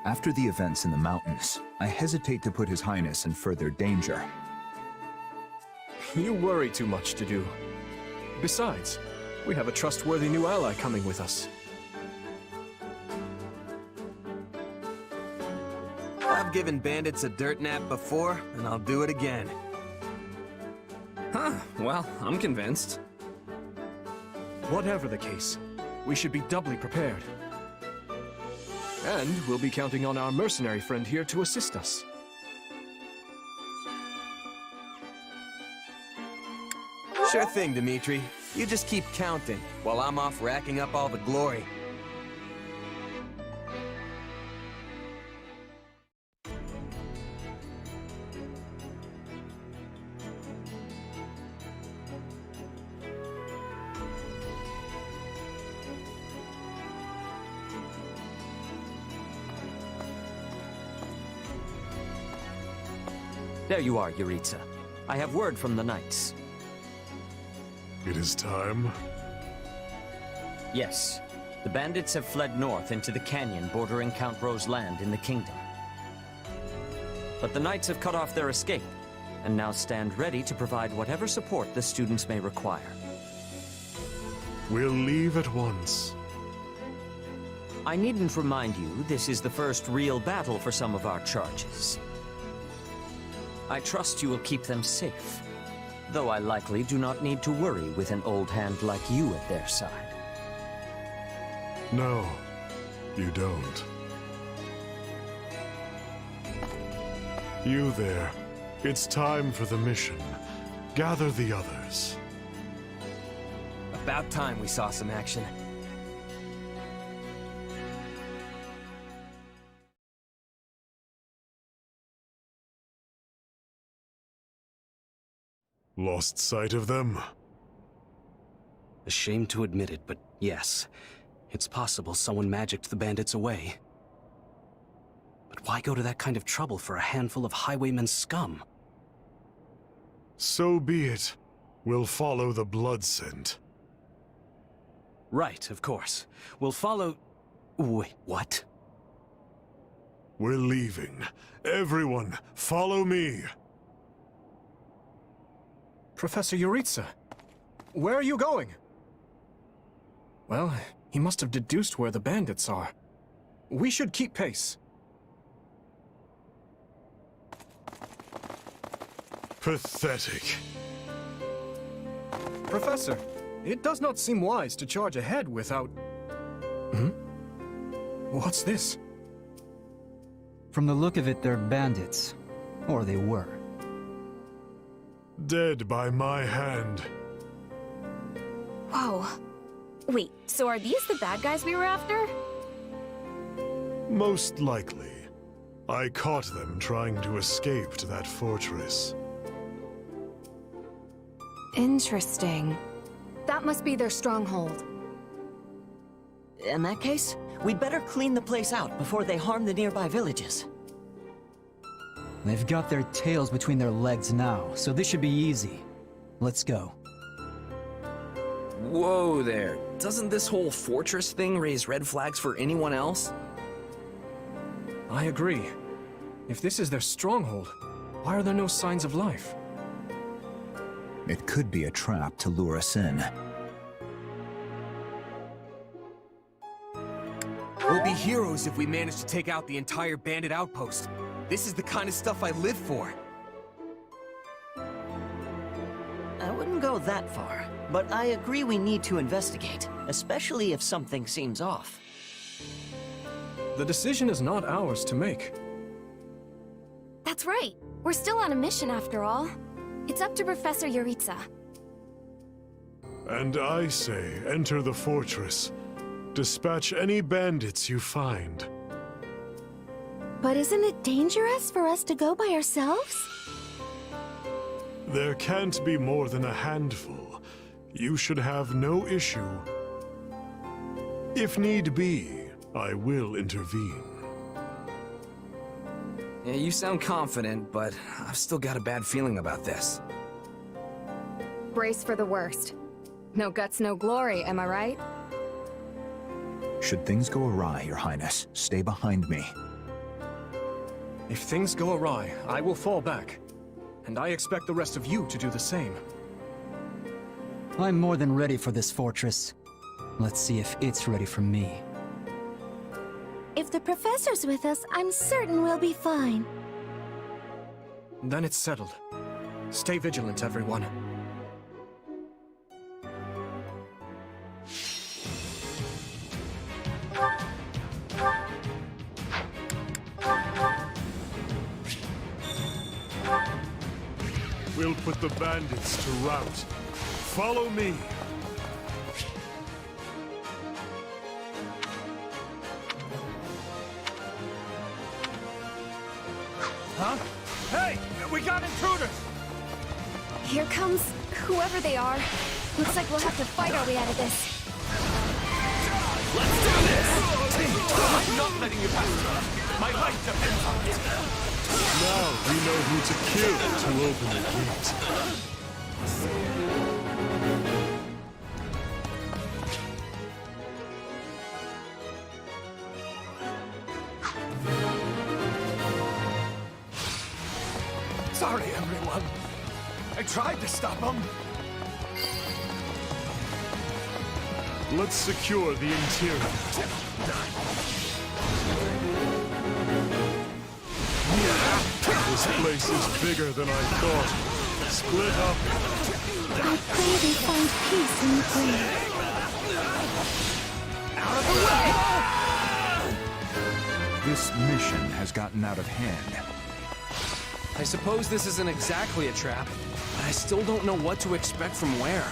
After the events in the mountains, I hesitate to put His Highness in further danger. You worry too much to do. Besides, we have a trustworthy new ally coming with us. I've given bandits a dirt nap before, and I'll do it again. Huh, well, I'm convinced. Whatever the case, we should be doubly prepared. And we'll be counting on our mercenary friend here to assist us. Sure thing, Dimitri. You just keep counting, while I'm off racking up all the glory. There you are, Yuritsa. I have word from the Knights. It is time. Yes. The bandits have fled north into the canyon bordering Count Ro's land in the kingdom. But the Knights have cut off their escape, and now stand ready to provide whatever support the students may require. We'll leave at once. I needn't remind you, this is the first real battle for some of our charges. I trust you will keep them safe, though I likely do not need to worry with an old hand like you at their side. No, you don't. You there. It's time for the mission. Gather the others. About time we saw some action. Lost sight of them? Ashamed to admit it, but yes. It's possible someone magicked the bandits away. But why go to that kind of trouble for a handful of highwaymen scum? So be it. We'll follow the blood scent. Right, of course. We'll follow... Wait, what? We're leaving. Everyone, follow me! Professor Yuritsa, where are you going? Well, he must have deduced where the bandits are. We should keep pace. Pathetic. Professor, it does not seem wise to charge ahead without... What's this? From the look of it, they're bandits. Or they were. Dead by my hand. Whoa. Wait, so are these the bad guys we were after? Most likely. I caught them trying to escape to that fortress. Interesting. That must be their stronghold. In that case, we'd better clean the place out before they harm the nearby villages. They've got their tails between their legs now, so this should be easy. Let's go. Whoa there. Doesn't this whole fortress thing raise red flags for anyone else? I agree. If this is their stronghold, why are there no signs of life? It could be a trap to lure us in. We'll be heroes if we manage to take out the entire bandit outpost. This is the kind of stuff I live for. I wouldn't go that far, but I agree we need to investigate, especially if something seems off. The decision is not ours to make. That's right. We're still on a mission after all. It's up to Professor Yuritsa. And I say, enter the fortress. Dispatch any bandits you find. But isn't it dangerous for us to go by ourselves? There can't be more than a handful. You should have no issue. If need be, I will intervene. Yeah, you sound confident, but I've still got a bad feeling about this. Brace for the worst. No guts, no glory, am I right? Should things go awry, Your Highness, stay behind me. If things go awry, I will fall back. And I expect the rest of you to do the same. I'm more than ready for this fortress. Let's see if it's ready for me. If the professor's with us, I'm certain we'll be fine. Then it's settled. Stay vigilant, everyone. put the bandits to rout. Follow me. Huh? Hey! We got intruders! Here comes whoever they are. Looks like we'll have to fight our way out of this. Let's do this! I'm not letting you pass. My life depends on it. Now we know who to kill to open the gate. Sorry, everyone. I tried to stop them. Let's secure the interior. This place is bigger than I thought. Split up. I pray they find peace in the grave. Out of the way! This mission has gotten out of hand. I suppose this isn't exactly a trap, but I still don't know what to expect from where.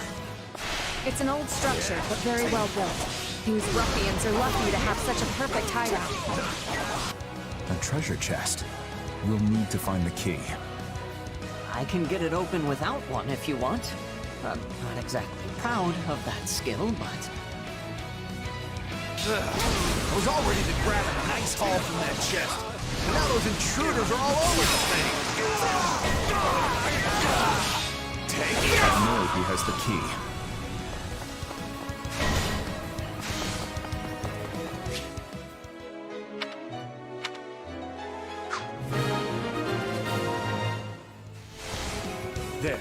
It's an old structure, but very well built. These ruffians are lucky to have such a perfect hideout. A treasure chest. We'll need to find the key. I can get it open without one if you want. I'm not exactly proud of that skill, but... I was all ready to grab a nice haul from that chest. And now those intruders are all over the thing. Take it! I know he has the key. There.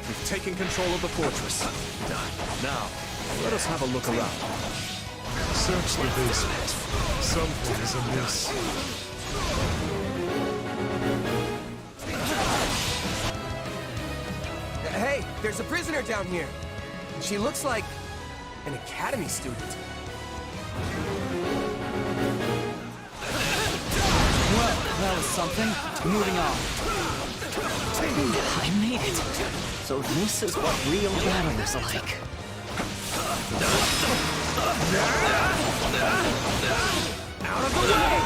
We've taken control of the fortress. Now, let us have a look around. Search the basement. Something is amiss. Hey, there's a prisoner down here. She looks like an academy student. Well, that was something. Moving on. I made it. So this is what real battle is like. Out of the way!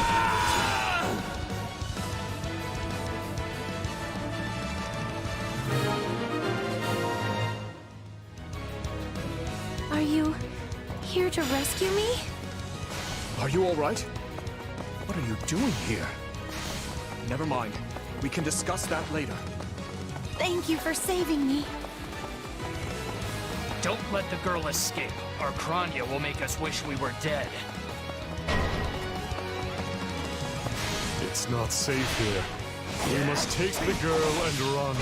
Are you here to rescue me? Are you all right? What are you doing here? Never mind. We can discuss that later. Thank you for saving me. Don't let the girl escape, or Kranya will make us wish we were dead. It's not safe here. We must take the girl and run.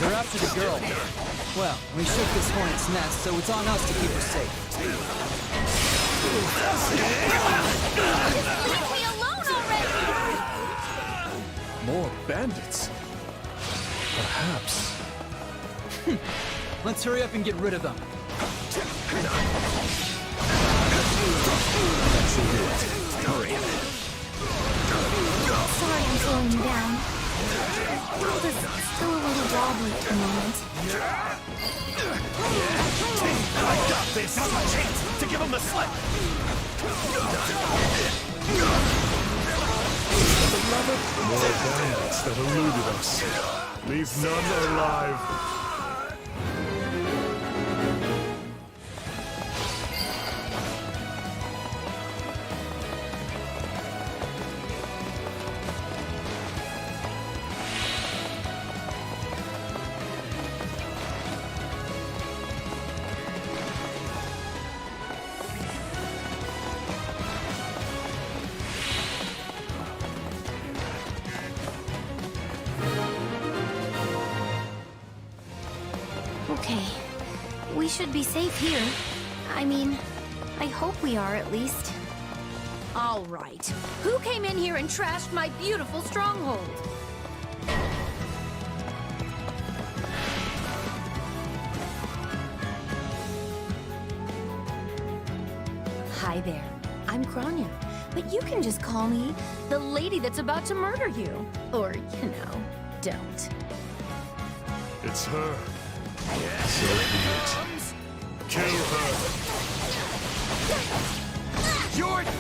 They're after the girl. Well, we shook this hornet's nest, so it's on us to keep her safe. Leave me alone already! More bandits? Perhaps. Let's hurry up and get rid of them. Hurry. Sorry I'm slowing you down. The world is still a little wobbly at the moment. I got this! Now's my chance to give him the slip! More bandits that eluded us. Leave none alive. Okay. We should be safe here. I mean, I hope we are at least. All right. Who came in here and trashed my beautiful stronghold? Hi there. I'm Kranya, but you can just call me the lady that's about to murder you. Or, you know, don't. It's her. So be it. Kill her. You're done!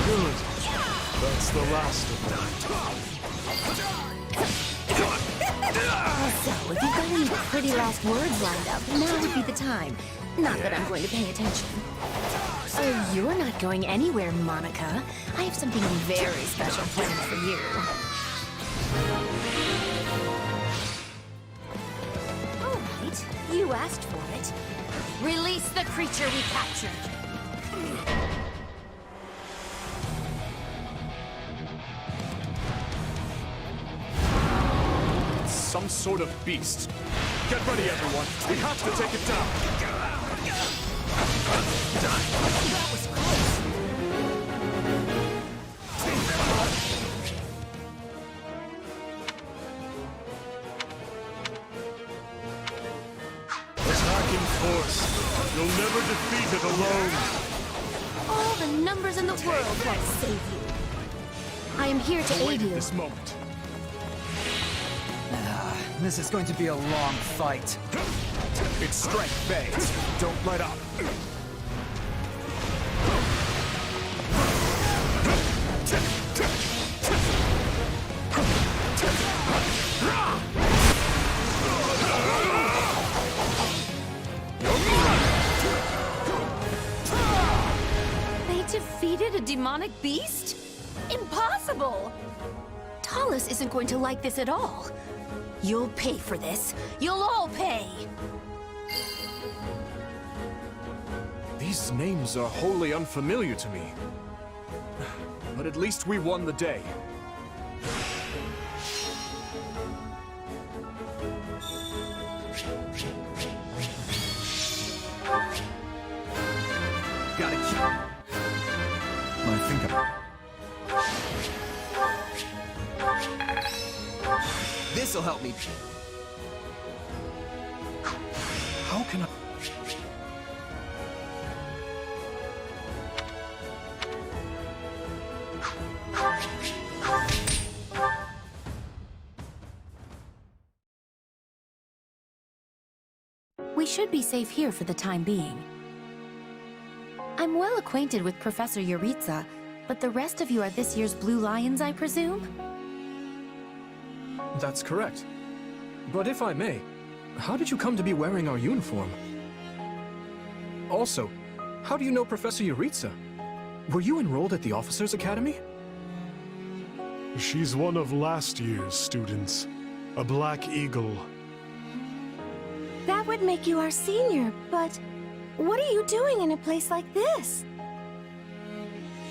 Good. That's the last of them. So, if you've got any pretty last words lined up, now would be the time. Not that I'm going to pay attention. Oh, you're not going anywhere, Monica. I have something very special planned for you. All right, you asked for it. Release the creature we captured. Some sort of beast. Get ready, everyone. We have to take it down. That was close. Attack in force. You'll never defeat it alone. All the numbers in the world won't save you. I am here to aid you. This moment. This is going to be a long fight. Its strength fades. Don't let up. They defeated a demonic beast? Impossible! Talus isn't going to like this at all. You'll pay for this. You'll all pay! These names are wholly unfamiliar to me. But at least we won the day. Gotta keep... I think This'll help me. How can I... We should be safe here for the time being. I'm well acquainted with Professor Yuritsa, but the rest of you are this year's Blue Lions, I presume? That's correct. But if I may, how did you come to be wearing our uniform? Also, how do you know Professor Yuritsa? Were you enrolled at the Officers' Academy? She's one of last year's students. A Black Eagle. That would make you our senior, but what are you doing in a place like this?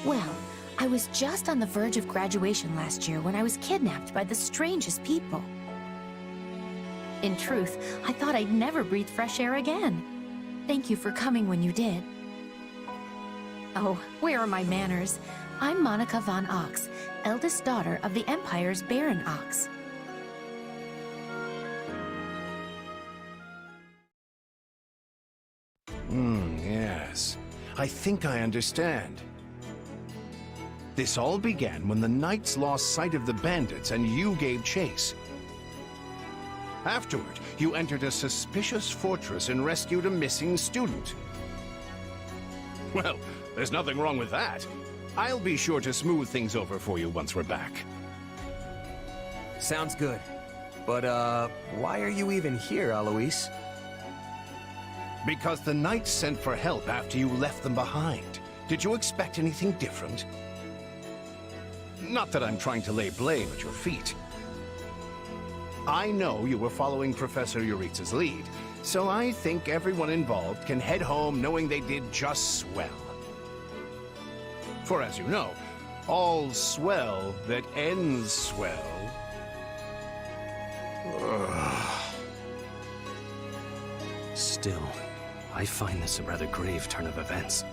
Well, I was just on the verge of graduation last year when I was kidnapped by the strangest people. In truth, I thought I'd never breathe fresh air again. Thank you for coming when you did. Oh, where are my manners? I'm Monica von Ox, eldest daughter of the Empire's Baron Ox. Yes. I think I understand. This all began when the Knights lost sight of the bandits and you gave chase. Afterward, you entered a suspicious fortress and rescued a missing student. Well, there's nothing wrong with that. I'll be sure to smooth things over for you once we're back. Sounds good. But, why are you even here, Alois? Because the Knights sent for help after you left them behind. Did you expect anything different? Not that I'm trying to lay blame at your feet. I know you were following Professor Yuritsa's lead, so I think everyone involved can head home knowing they did just swell. For as you know, All swell that ends swell. Still, I find this a rather grave turn of events.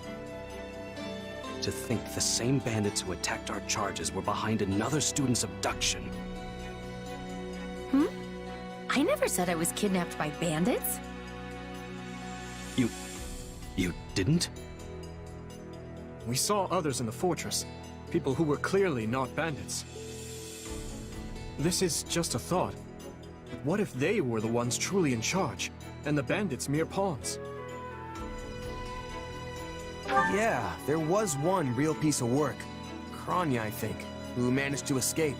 To think the same bandits who attacked our charges were behind another student's abduction. I never said I was kidnapped by bandits. You didn't? We saw others in the fortress. People who were clearly not bandits. This is just a thought. But what if they were the ones truly in charge, and the bandits mere pawns? Yeah, there was one real piece of work. Kranya, I think, who managed to escape.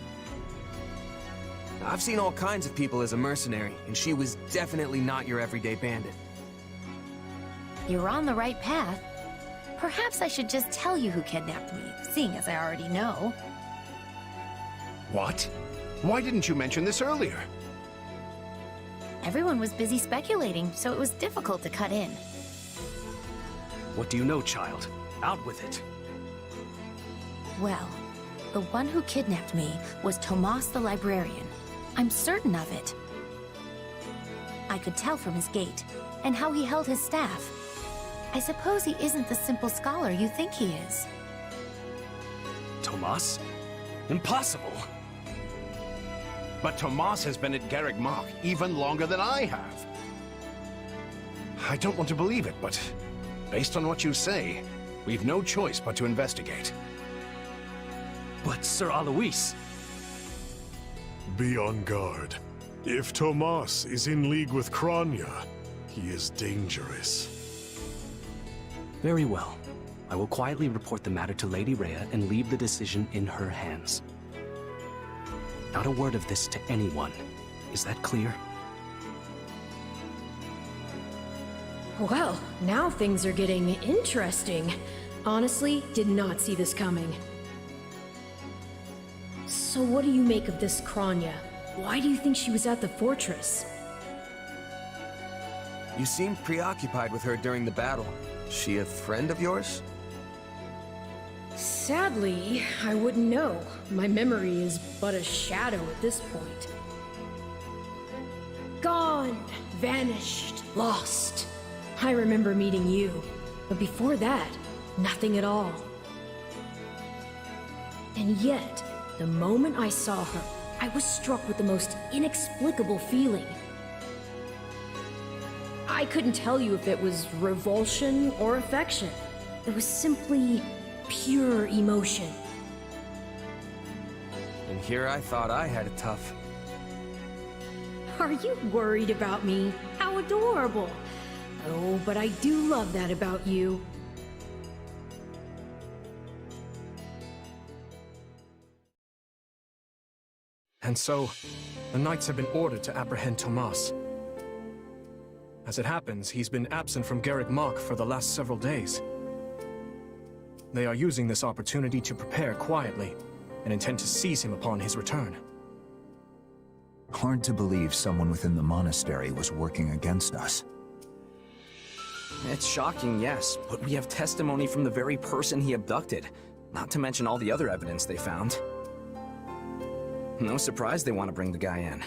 I've seen all kinds of people as a mercenary, and she was definitely not your everyday bandit. You're on the right path. Perhaps I should just tell you who kidnapped me, seeing as I already know. What? Why didn't you mention this earlier? Everyone was busy speculating, so it was difficult to cut in. What do you know, child? Out with it. Well, the one who kidnapped me was Tomas the librarian. I'm certain of it. I could tell from his gait, and how he held his staff. I suppose he isn't the simple scholar you think he is. Tomas? Impossible! But Tomas has been at Garrick Mach even longer than I have. I don't want to believe it, but based on what you say, we've no choice but to investigate. But Sir Alois... Be on guard. If Tomas is in league with Kranya, he is dangerous. Very well. I will quietly report the matter to Lady Rhea and leave the decision in her hands. Not a word of this to anyone. Is that clear? Well, now things are getting interesting. Honestly, did not see this coming. So what do you make of this Kranya? Why do you think she was at the fortress? You seemed preoccupied with her during the battle. She a friend of yours? Sadly, I wouldn't know. My memory is but a shadow at this point. Gone, vanished, lost. I remember meeting you, but before that, nothing at all. And yet, the moment I saw her, I was struck with the most inexplicable feeling. I couldn't tell you if it was revulsion or affection. It was simply pure emotion. And here I thought I had it tough. Are you worried about me? How adorable! Oh, but I do love that about you. And so, the Knights have been ordered to apprehend Tomas. As it happens, he's been absent from Garrick Mach for the last several days. They are using this opportunity to prepare quietly, and intend to seize him upon his return. Hard to believe someone within the monastery was working against us. It's shocking, yes, but we have testimony from the very person he abducted, not to mention all the other evidence they found. No surprise they want to bring the guy in.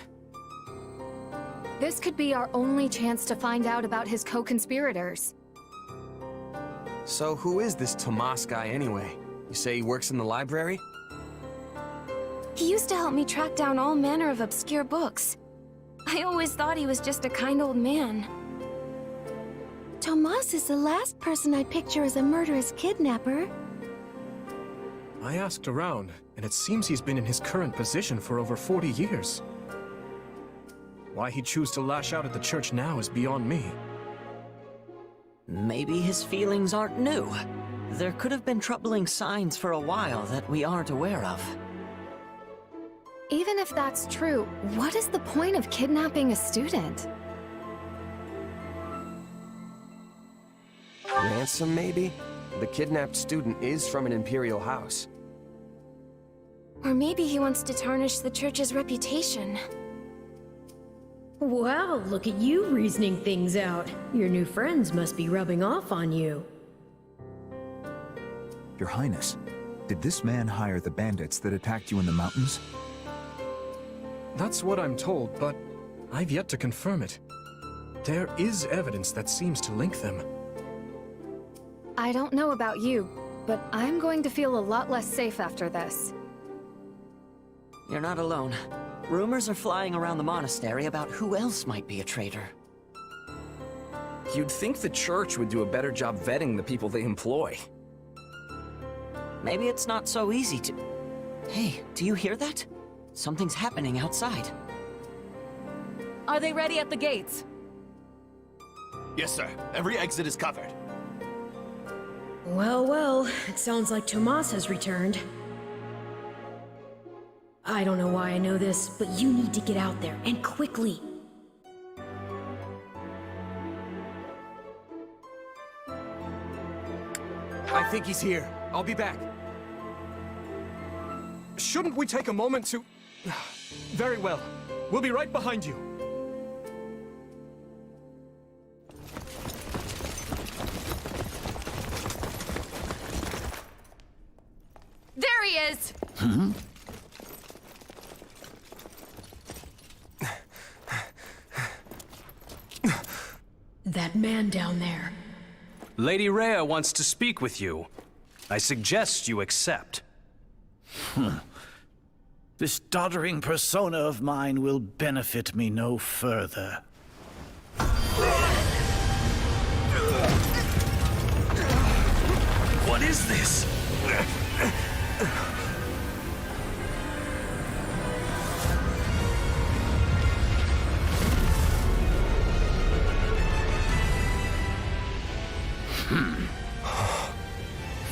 This could be our only chance to find out about his co-conspirators. So who is this Tomas guy anyway? You say he works in the library? He used to help me track down all manner of obscure books. I always thought he was just a kind old man. Tomas is the last person I picture as a murderous kidnapper. I asked around, and it seems he's been in his current position for over 40 years. Why he'd choose to lash out at the church now is beyond me. Maybe his feelings aren't new. There could have been troubling signs for a while that we aren't aware of. Even if that's true, what is the point of kidnapping a student? Ransom, maybe? The kidnapped student is from an imperial house. Or maybe he wants to tarnish the church's reputation. Wow, look at you reasoning things out. Your new friends must be rubbing off on you. Your Highness, Did this man hire the bandits that attacked you in the mountains? That's what I'm told, but I've yet to confirm it. There is evidence that seems to link them. I don't know about you, but I'm going to feel a lot less safe after this. You're not alone. Rumors are flying around the monastery about who else might be a traitor. You'd think the church would do a better job vetting the people they employ. Maybe it's not so easy to... Hey, do you hear that? Something's happening outside. Are they ready at the gates? Yes, sir. Every exit is covered. Well, well, it sounds like Tomas has returned. I don't know why I know this, but you need to get out there, and quickly. I think he's here. I'll be back. Shouldn't we take a moment to... Very well. We'll be right behind you. There he is! That man down there. Lady Rhea wants to speak with you. I suggest you accept. This doddering persona of mine will benefit me no further. What is this?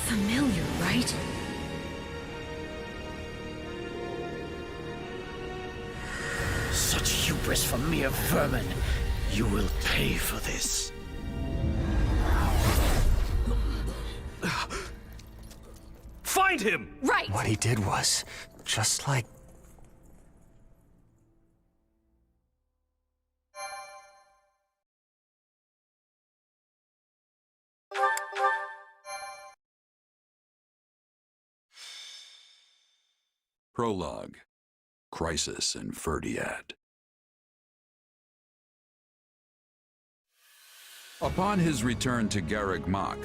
Familiar, right? Such hubris from mere vermin. You will pay for this. Find him! Right! What he did was just like... Prologue. Crisis in Ferdiad. Upon his return to Garreg Mach,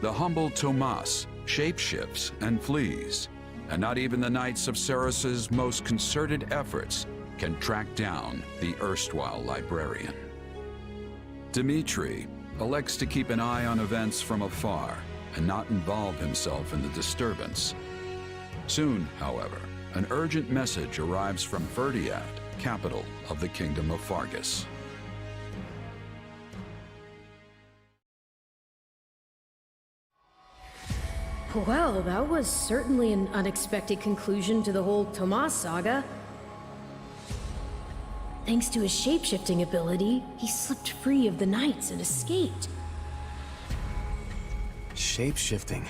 the humble Tomas shapeshifts and flees, and not even the Knights of Saros' most concerted efforts can track down the erstwhile librarian. Dmitri elects to keep an eye on events from afar and not involve himself in the disturbance. Soon, however, an urgent message arrives from Ferdiad, capital of the Kingdom of Fargus. Well, that was certainly an unexpected conclusion to the whole Tomas saga. Thanks to his shapeshifting ability, he slipped free of the Knights and escaped. Shapeshifting?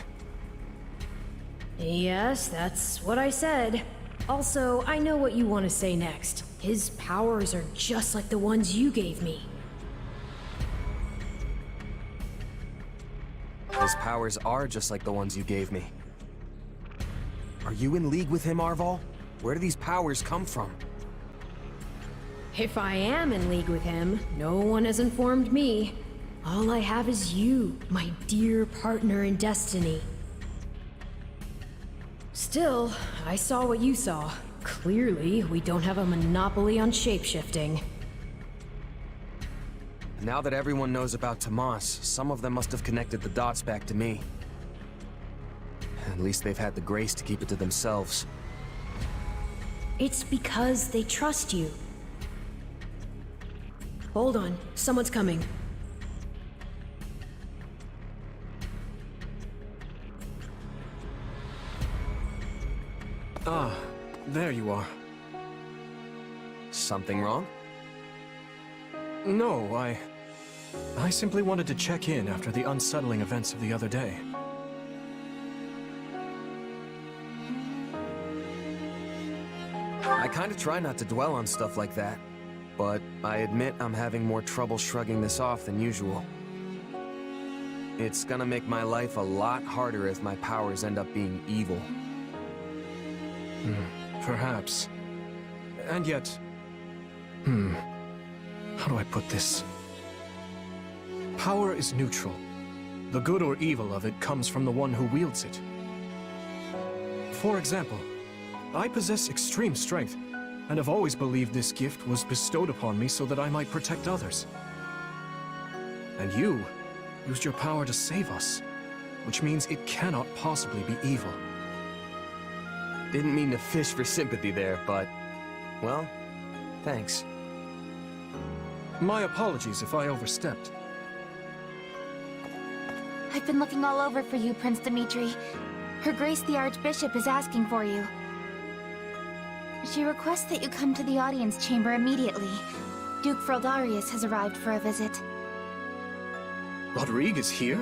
Yes, that's what I said. Also, I know what you want to say next. His powers are just like the ones you gave me. His powers are just like the ones you gave me. Are you in league with him, Arval? Where do these powers come from? If I am in league with him, no one has informed me. All I have is you, my dear partner in destiny. Still, I saw what you saw. Clearly, we don't have a monopoly on shapeshifting. Now that everyone knows about Tomas, some of them must have connected the dots back to me. At least they've had the grace to keep it to themselves. It's because they trust you. Hold on, someone's coming. Ah, there you are. Something wrong? No, I simply wanted to check in after the unsettling events of the other day. I kinda try not to dwell on stuff like that, but I admit I'm having more trouble shrugging this off than usual. It's gonna make my life a lot harder if my powers end up being evil. Perhaps. And yet... How do I put this? Power is neutral. The good or evil of it comes from the one who wields it. For example, I possess extreme strength, and have always believed this gift was bestowed upon me so that I might protect others. And you used your power to save us, which means it cannot possibly be evil. Didn't mean to fish for sympathy there, but... well, thanks. My apologies if I overstepped. I've been looking all over for you, Prince Dimitri. Her Grace the Archbishop is asking for you. She requests that you come to the audience chamber immediately. Duke Fraldarius has arrived for a visit. Rodrigue is here?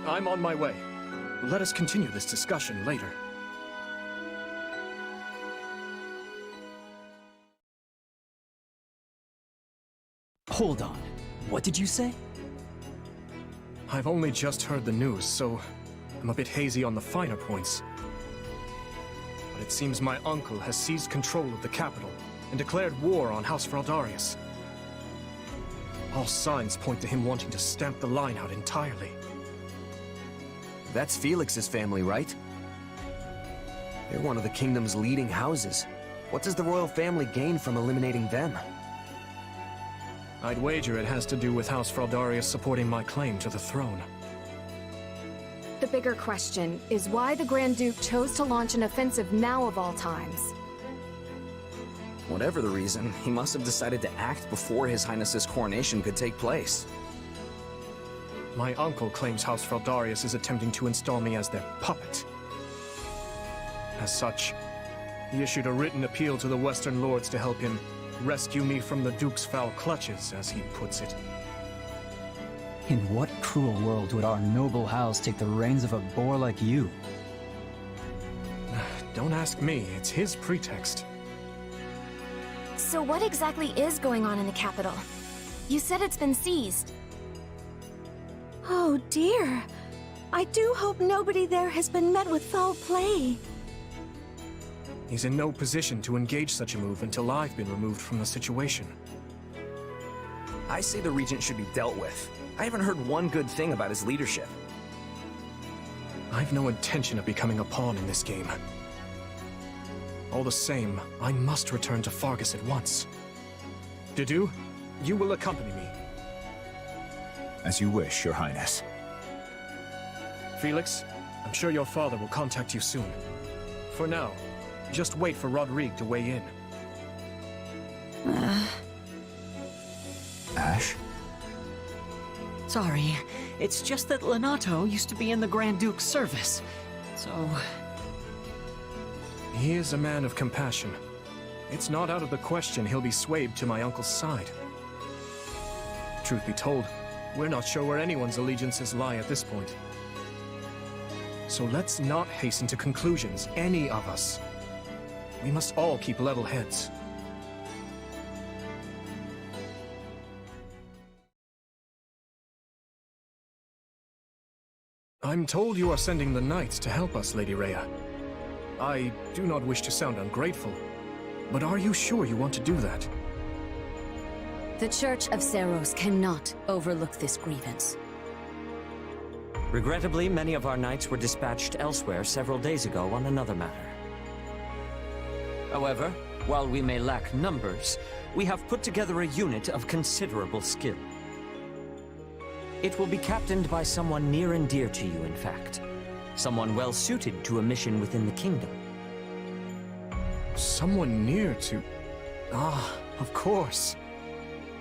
I'm on my way. Let us continue this discussion later. Hold on. What did you say? I've only just heard the news, so I'm a bit hazy on the finer points. But it seems my uncle has seized control of the capital and declared war on House Fraldarius. All signs point to him wanting to stamp the line out entirely. That's Felix's family, right? They're one of the kingdom's leading houses. What does the royal family gain from eliminating them? I'd wager it has to do with House Fraldarius supporting my claim to the throne. The bigger question is why the Grand Duke chose to launch an offensive now of all times. Whatever the reason, he must have decided to act before His Highness's coronation could take place. My uncle claims House Fraldarius is attempting to install me as their puppet. As such, he issued a written appeal to the Western Lords to help him rescue me from the Duke's foul clutches, as he puts it. In what cruel world would our noble house take the reins of a boor like you? Don't ask me, it's his pretext. So what exactly is going on in the capital? You said it's been seized. Oh dear. I do hope nobody there has been met with foul play. He's in no position to engage such a move until I've been removed from the situation. I say the Regent should be dealt with. I haven't heard one good thing about his leadership. I've no intention of becoming a pawn in this game. All the same, I must return to Fargus at once. Didu, you will accompany me. As you wish, Your Highness. Felix, I'm sure your father will contact you soon. For now, just wait for Rodrigue to weigh in. Ash? Sorry, it's just that Lenato used to be in the Grand Duke's service, so... He is a man of compassion. It's not out of the question he'll be swayed to my uncle's side. Truth be told, we're not sure where anyone's allegiances lie at this point. So let's not hasten to conclusions, any of us. We must all keep level heads. I'm told you are sending the knights to help us, Lady Rhea. I do not wish to sound ungrateful, but are you sure you want to do that? The Church of Seros cannot overlook this grievance. Regrettably, many of our knights were dispatched elsewhere several days ago on another matter. However, while we may lack numbers, we have put together a unit of considerable skill. It will be captained by someone near and dear to you, in fact. Someone well-suited to a mission within the kingdom. Someone near to... Ah, of course.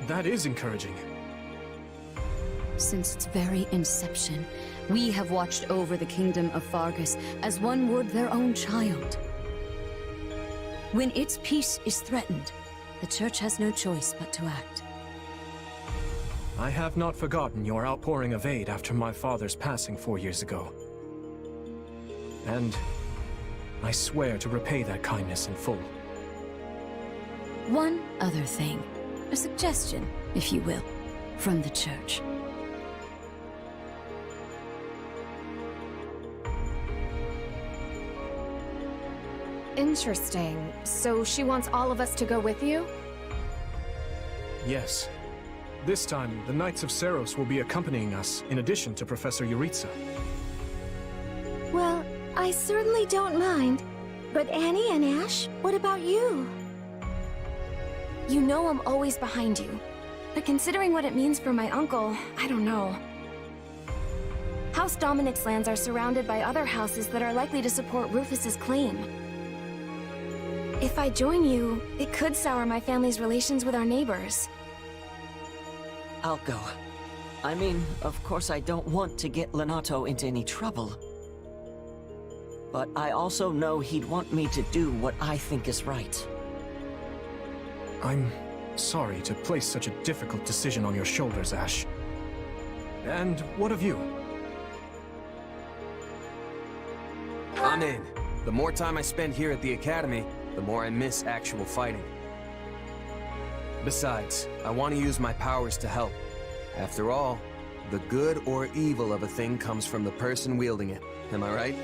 That is encouraging. Since its very inception, we have watched over the kingdom of Fargus as one would their own child. When its peace is threatened, the Church has no choice but to act. I have not forgotten your outpouring of aid after my father's passing 4 years ago. And I swear to repay that kindness in full. One other thing, a suggestion, if you will, from the Church. Interesting. So she wants all of us to go with you? Yes. This time, the Knights of Seros will be accompanying us, in addition to Professor Yuritsa. Well, I certainly don't mind. But Annie and Ash, what about you? You know I'm always behind you. But considering what it means for my uncle, I don't know. House Dominic's lands are surrounded by other houses that are likely to support Rufus's claim. If I join you, it could sour my family's relations with our neighbors. I'll go. I mean, of course I don't want to get Lenato into any trouble. But I also know he'd want me to do what I think is right. I'm sorry to place such a difficult decision on your shoulders, Ash. And what of you? I'm in. The more time I spend here at the Academy, the more I miss actual fighting. Besides, I want to use my powers to help. After all, the good or evil of a thing comes from the person wielding it. Am I right?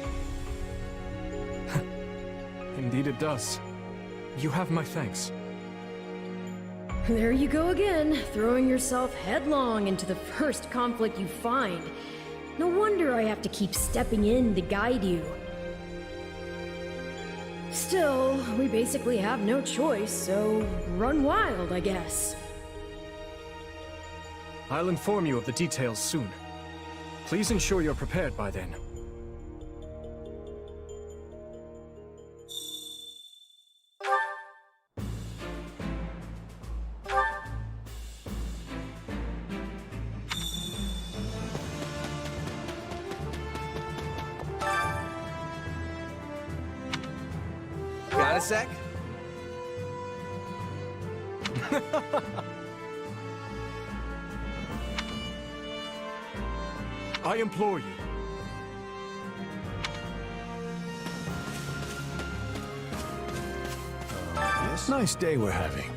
Indeed it does. You have my thanks. There you go again, throwing yourself headlong into the first conflict you find. No wonder I have to keep stepping in to guide you. Still, we basically have no choice, so run wild, I guess. I'll inform you of the details soon. Please ensure you're prepared by then. Got a sec? I implore you. Yes? Nice day we're having.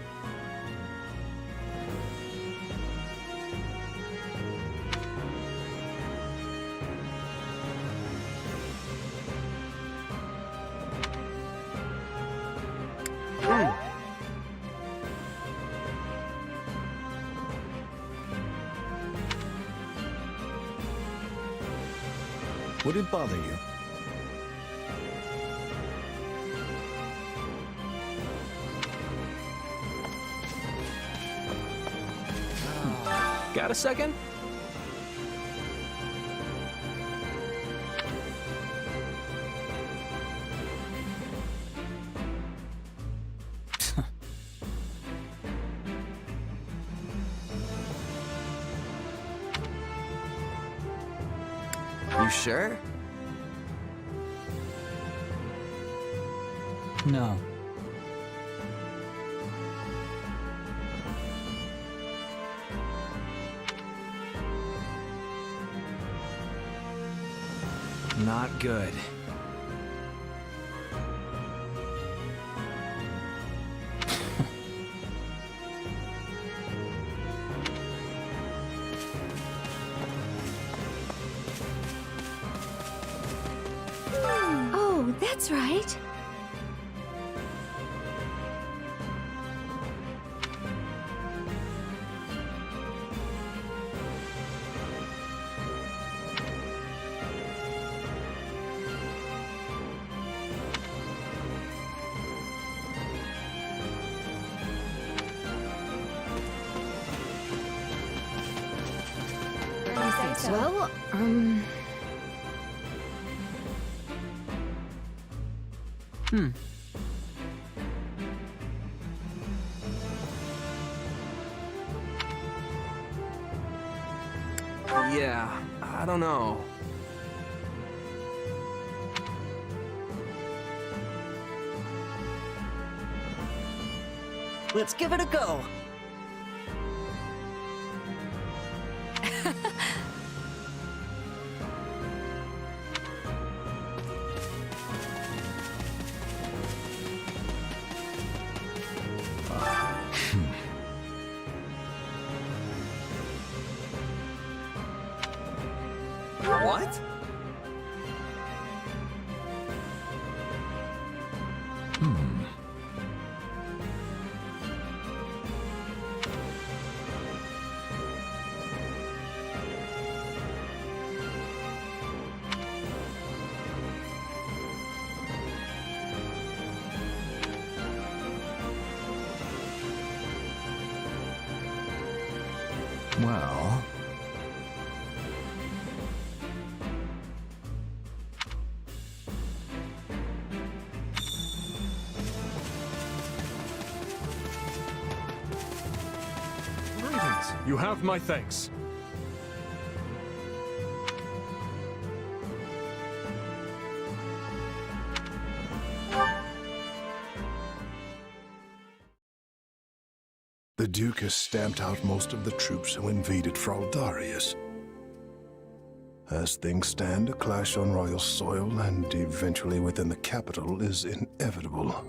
Would it bother you? Got a second? You sure? No. Not good. Oh, that's right. Well, Yeah, I don't know. Let's give it a go. What? Well... Greetings. You have my thanks. The Duke has stamped out most of the troops who invaded Fraldarius. As things stand, a clash on royal soil and eventually within the capital is inevitable.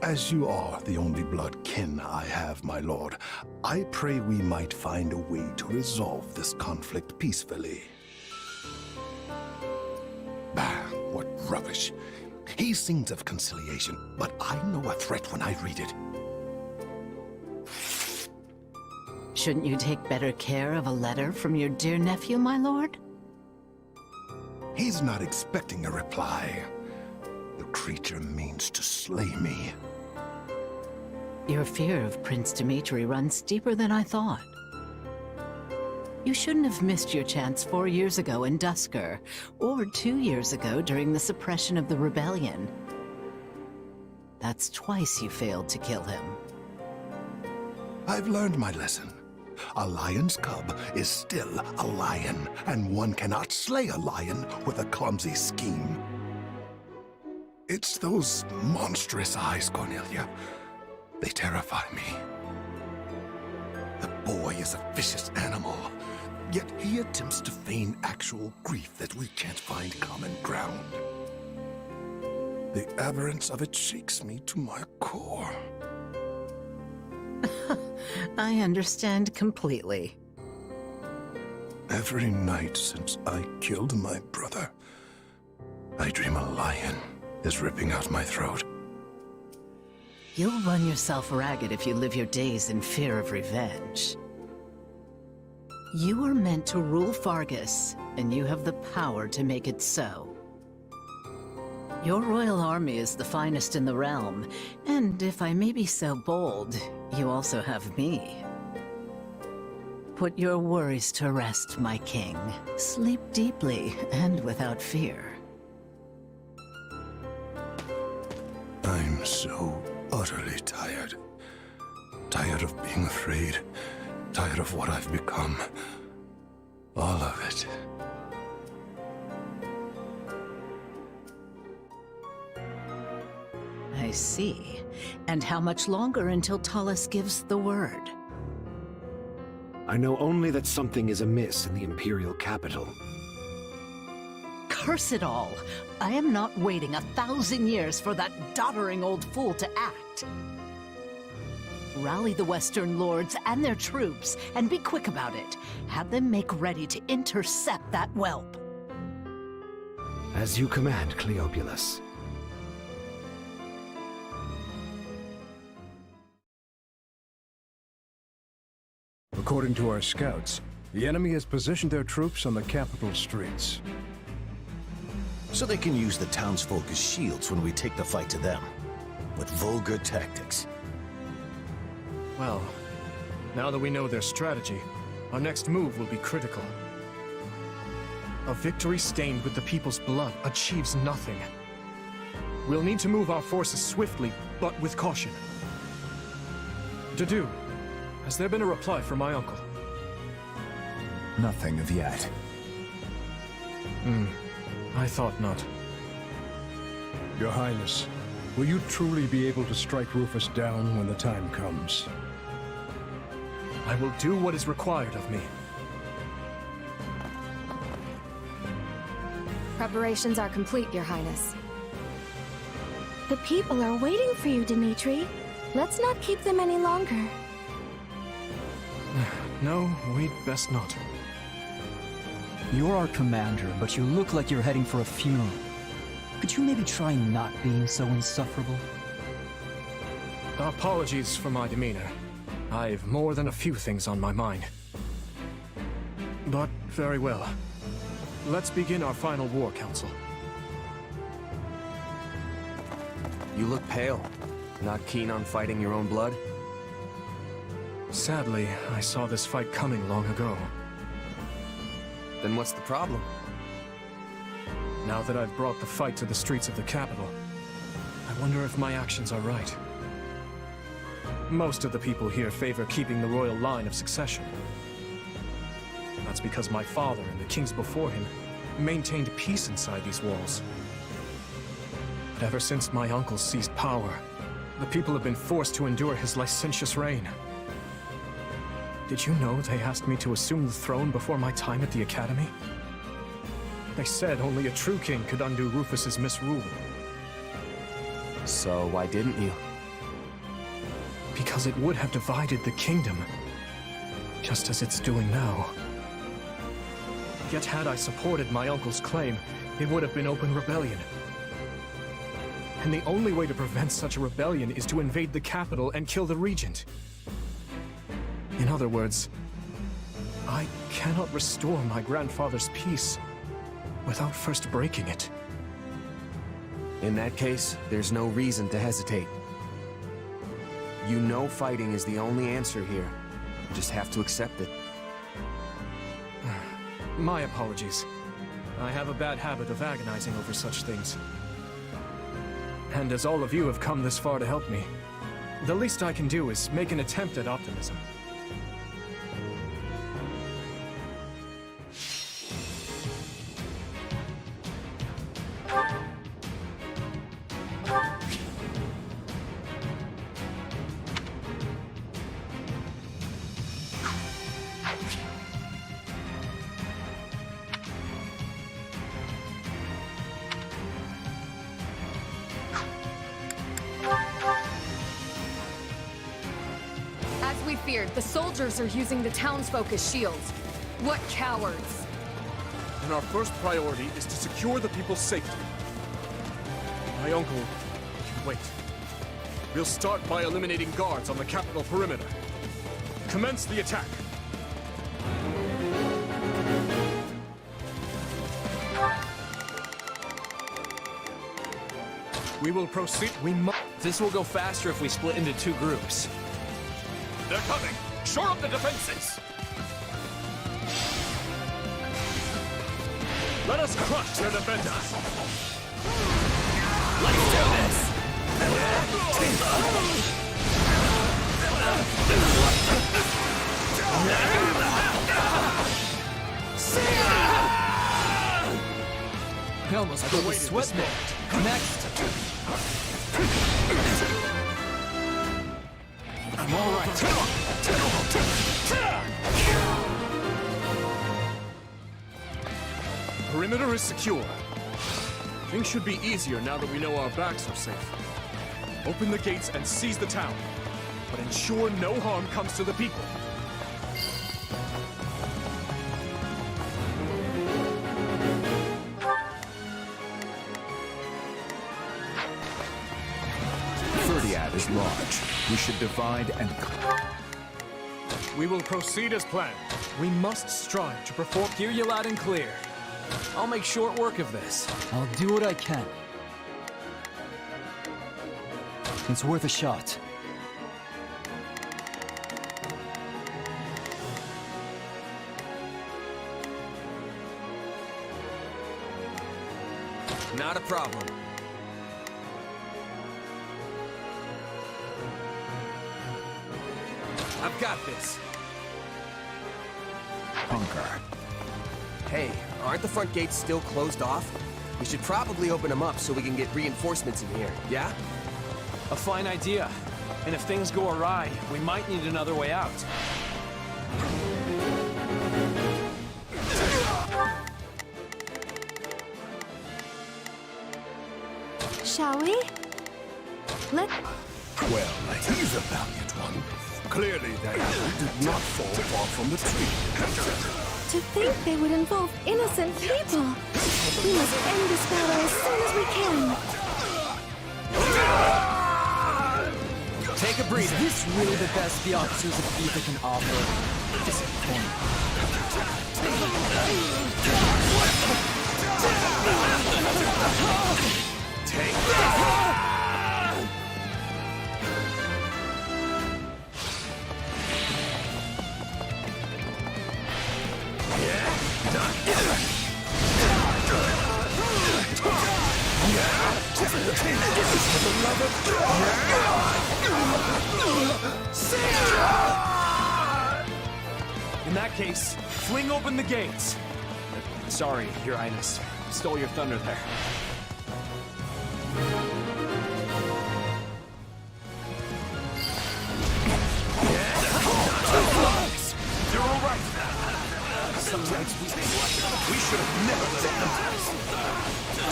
As you are the only blood kin I have, my lord, I pray we might find a way to resolve this conflict peacefully. Bah, what rubbish. He sings of conciliation, but I know a threat when I read it. Shouldn't you take better care of a letter from your dear nephew, my lord? He's not expecting a reply. The creature means to slay me. Your fear of Prince Dimitri runs deeper than I thought. You shouldn't have missed your chance 4 years ago in Dusker, or 2 years ago during the suppression of the rebellion. That's twice you failed to kill him. I've learned my lesson. A lion's cub is still a lion, and one cannot slay a lion with a clumsy scheme. It's those monstrous eyes, Cornelia. They terrify me. The boy is a vicious animal, yet he attempts to feign actual grief that we can't find common ground. The aberrance of it shakes me to my core. I understand completely. Every night since I killed my brother, I dream a lion is ripping out my throat. You'll run yourself ragged if you live your days in fear of revenge. You were meant to rule Fargus, and you have the power to make it so. Your royal army is the finest in the realm, and if I may be so bold, you also have me. Put your worries to rest, my king. Sleep deeply and without fear. I'm so utterly tired. Tired of being afraid. Tired of what I've become. All of it. I see. And how much longer until Tullus gives the word? I know only that something is amiss in the Imperial capital. Curse it all! I am not waiting 1,000 years for that doddering old fool to act. Rally the Western Lords and their troops, and be quick about it. Have them make ready to intercept that whelp. As you command, Cleobulus. According to our scouts, the enemy has positioned their troops on the capital streets. So they can use the townsfolk as shields when we take the fight to them, with vulgar tactics. Well, now that we know their strategy, our next move will be critical. A victory stained with the people's blood achieves nothing. We'll need to move our forces swiftly, but with caution. Dedu, has there been a reply from my uncle? Nothing of yet. I thought not. Your Highness, will you truly be able to strike Rufus down when the time comes? I will do what is required of me. Preparations are complete, Your Highness. The people are waiting for you, Dimitri. Let's not keep them any longer. No, we'd best not. You're our commander, but you look like you're heading for a funeral. Could you maybe try not being so insufferable? Apologies for my demeanor. I've more than a few things on my mind. But very well. Let's begin our final war council. You look pale. Not keen on fighting your own blood? Sadly, I saw this fight coming long ago. Then what's the problem? Now that I've brought the fight to the streets of the capital, I wonder if my actions are right. Most of the people here favor keeping the royal line of succession. That's because my father and the kings before him maintained peace inside these walls. But ever since my uncle seized power, the people have been forced to endure his licentious reign. Did you know they asked me to assume the throne before my time at the academy? They said only a true king could undo Rufus's misrule. So why didn't you? Because it would have divided the kingdom, just as it's doing now. Yet had I supported my uncle's claim, it would have been open rebellion. And the only way to prevent such a rebellion is to invade the capital and kill the regent. In other words, I cannot restore my grandfather's peace without first breaking it. In that case, there's no reason to hesitate. You know fighting is the only answer here. You just have to accept it. My apologies. I have a bad habit of agonizing over such things. And as all of you have come this far to help me, the least I can do is make an attempt at optimism. The soldiers are using the townsfolk as shields. What cowards! And our first priority is to secure the people's safety. My uncle can wait. We'll start by eliminating guards on the capital perimeter. Commence the attack. We will proceed. This will go faster if we split into two groups. They're coming! Shore up the defenses! Let us crush their defenders! Let's do this! I almost built a sweat ball. Next! I'm all right. Perimeter is secure. Things should be easier now that we know our backs are safe. Open the gates and seize the town, but ensure no harm comes to the people. Is large. We should divide and... We will proceed as planned. We must strive to perform... Hear you loud and clear. I'll make short work of this. I'll do what I can. It's worth a shot. Not a problem. I've got this. Bunker. Hey, aren't the front gates still closed off? We should probably open them up so we can get reinforcements in here, yeah? A fine idea. And if things go awry, we might need another way out. Shall we? Well, he's a valiant one. Clearly that apple did not fall far from the tree. To think they would involve innocent people. We must end this battle as soon as we can. Take a breather. Is this really the best the officers of Ether can offer? Disappointing. Take this! that case, fling open the gates. Sorry, Your Highness. Stole your thunder there. You're all right. Some nights we should have never let them pass.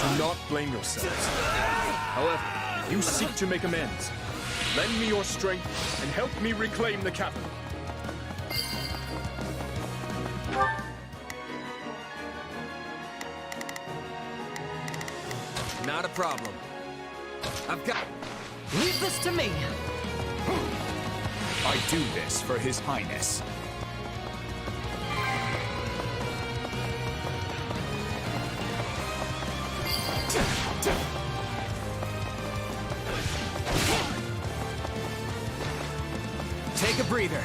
Do not blame yourselves. However, you seek to make amends. Lend me your strength and help me reclaim the capital. Not a problem. I've got... Leave this to me! I do this for His Highness. Take a breather.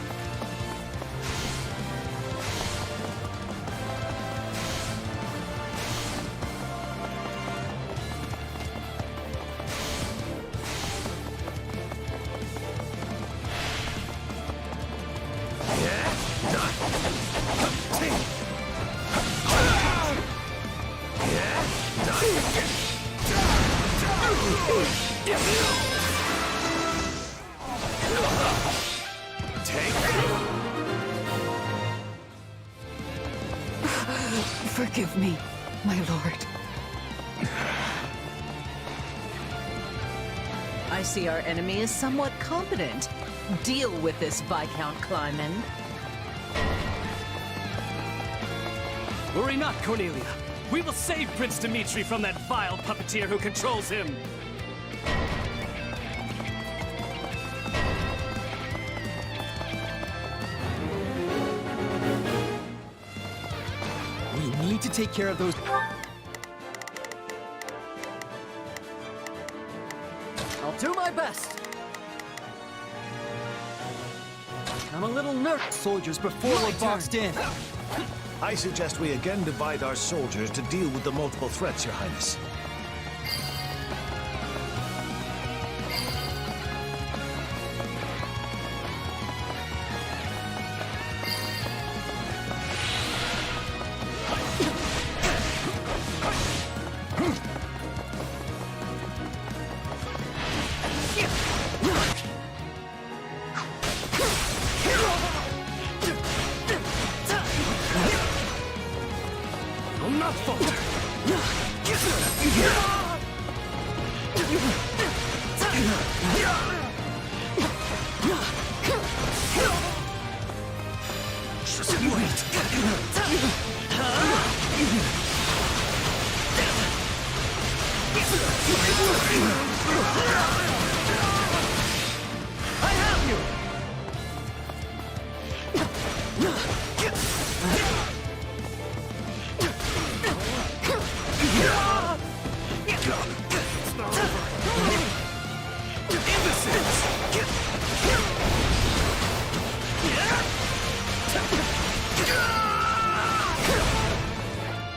Forgive me, my lord. I see our enemy is somewhat competent. Deal with this, Viscount Kleiman. Worry not, Cornelia. We will save Prince Dimitri from that vile puppeteer who controls him. We need to take care of those... I'll do my best. I'm a little nervous. Soldiers before we're boxed in. I suggest we again divide our soldiers to deal with the multiple threats, Your Highness.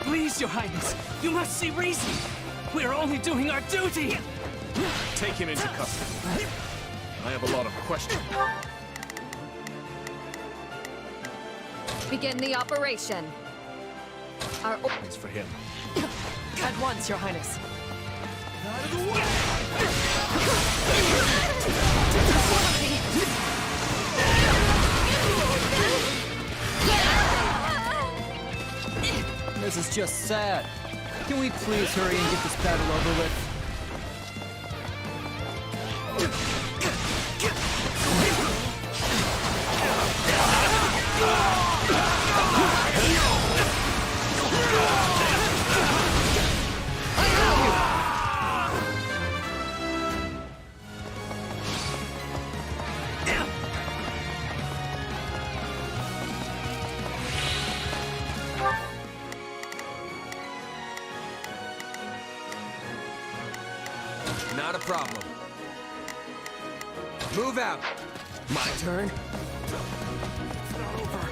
Please, Your Highness, you must see reason. We are only doing our duty. Take him into custody. I have a lot of questions. Begin the operation. Our It's for him. At once, Your Highness. This is just sad. Can we please hurry and get this battle over with? Not a problem. Move out. My turn. It's not over.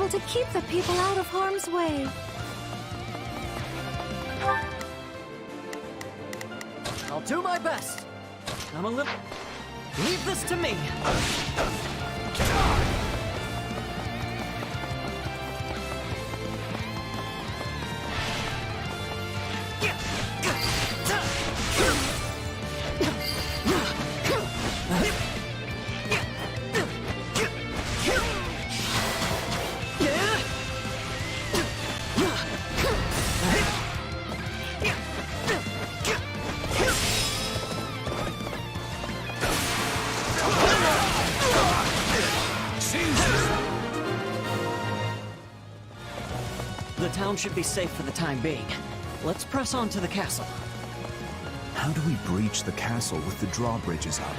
able to keep the people out of harm's way. I'll do my best. I'm a little... Leave this to me. The town should be safe for the time being. Let's press on to the castle. How do we breach the castle with the drawbridges up?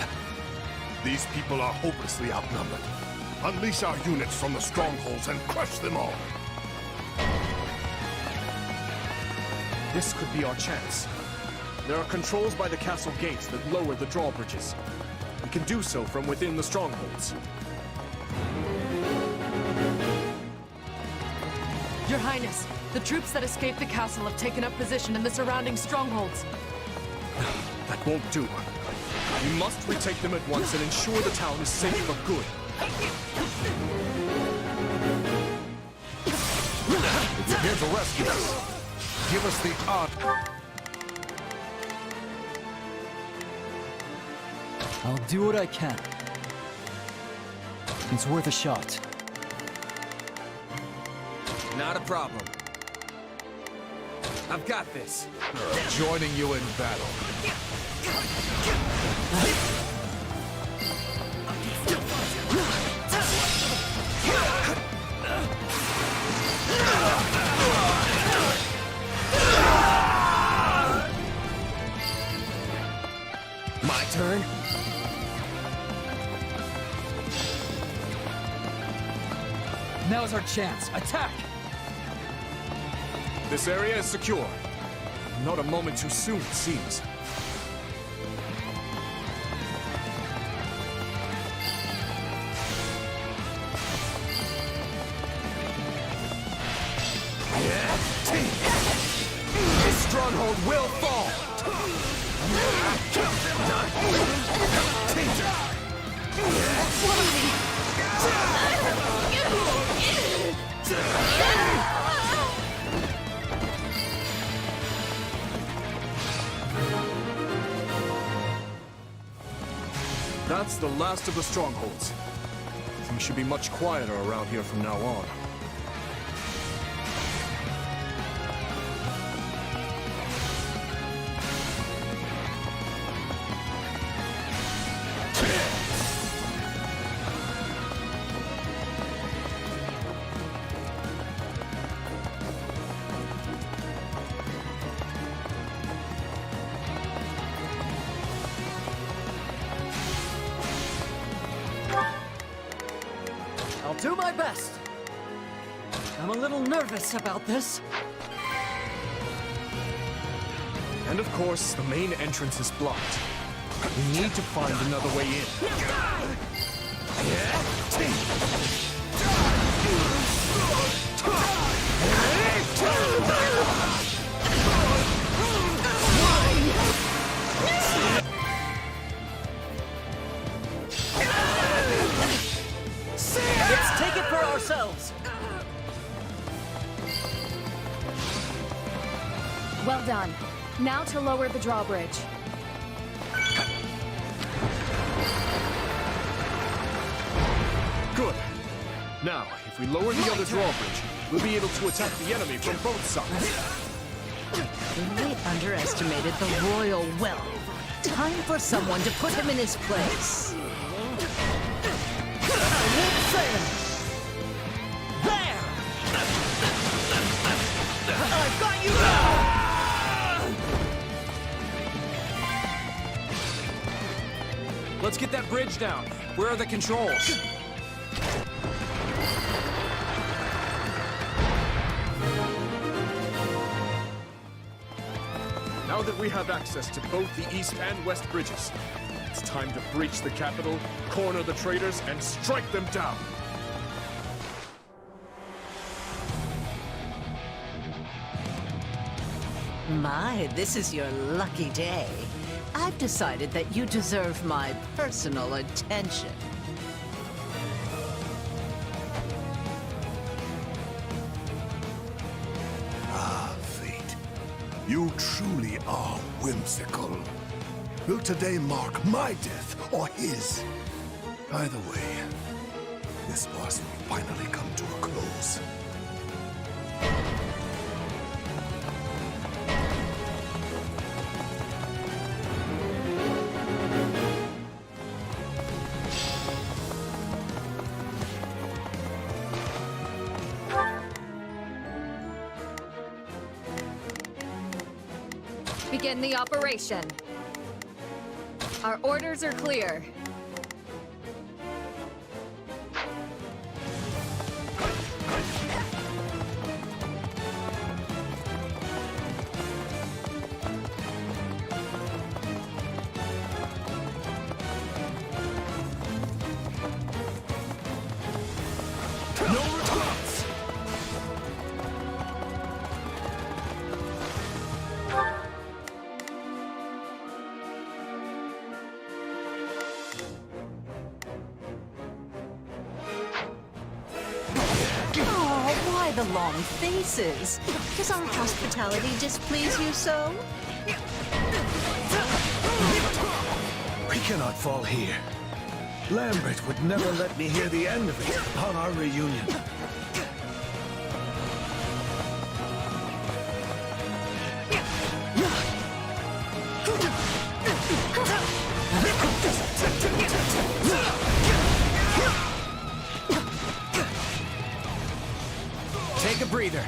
These people are hopelessly outnumbered. Unleash our units from the strongholds and crush them all. This could be our chance. There are controls by the castle gates that lower the drawbridges. We can do so from within the strongholds. Your Highness, the troops that escaped the castle have taken up position in the surrounding strongholds. That won't do. We must retake them at once and ensure the town is safe for good. If you're here to rescue us, give us the honor. I'll do what I can. It's worth a shot. Not a problem. I've got this. Joining you in battle. My turn? Now's our chance. Attack! This area is secure. Not a moment too soon, it seems. This stronghold will fall! That's the last of the strongholds. Things should be much quieter around here from now on. I'll do my best. I'm a little nervous about this. And of course, the main entrance is blocked. We need to find another way in. Let's take it for ourselves. Well done. Now to lower the drawbridge. Good. Now, if we lower the other drawbridge, we'll be able to attack the enemy from both sides. They underestimated the royal wealth. Time for someone to put him in his place. There! I've got you! Let's get that bridge down. Where are the controls? Now that we have access to both the east and west bridges, it's time to breach the capital, corner the traitors, and strike them down. My, this is your lucky day. I've decided that you deserve my personal attention. Ah, fate. You truly are whimsical. Will today mark my death or his? Either way, this farce will finally come to a close. Begin the operation. Our orders are clear. Why the long faces? Does our hospitality displease you so? We cannot fall here. Lambert would never let me hear the end of it upon our reunion. Take a breather.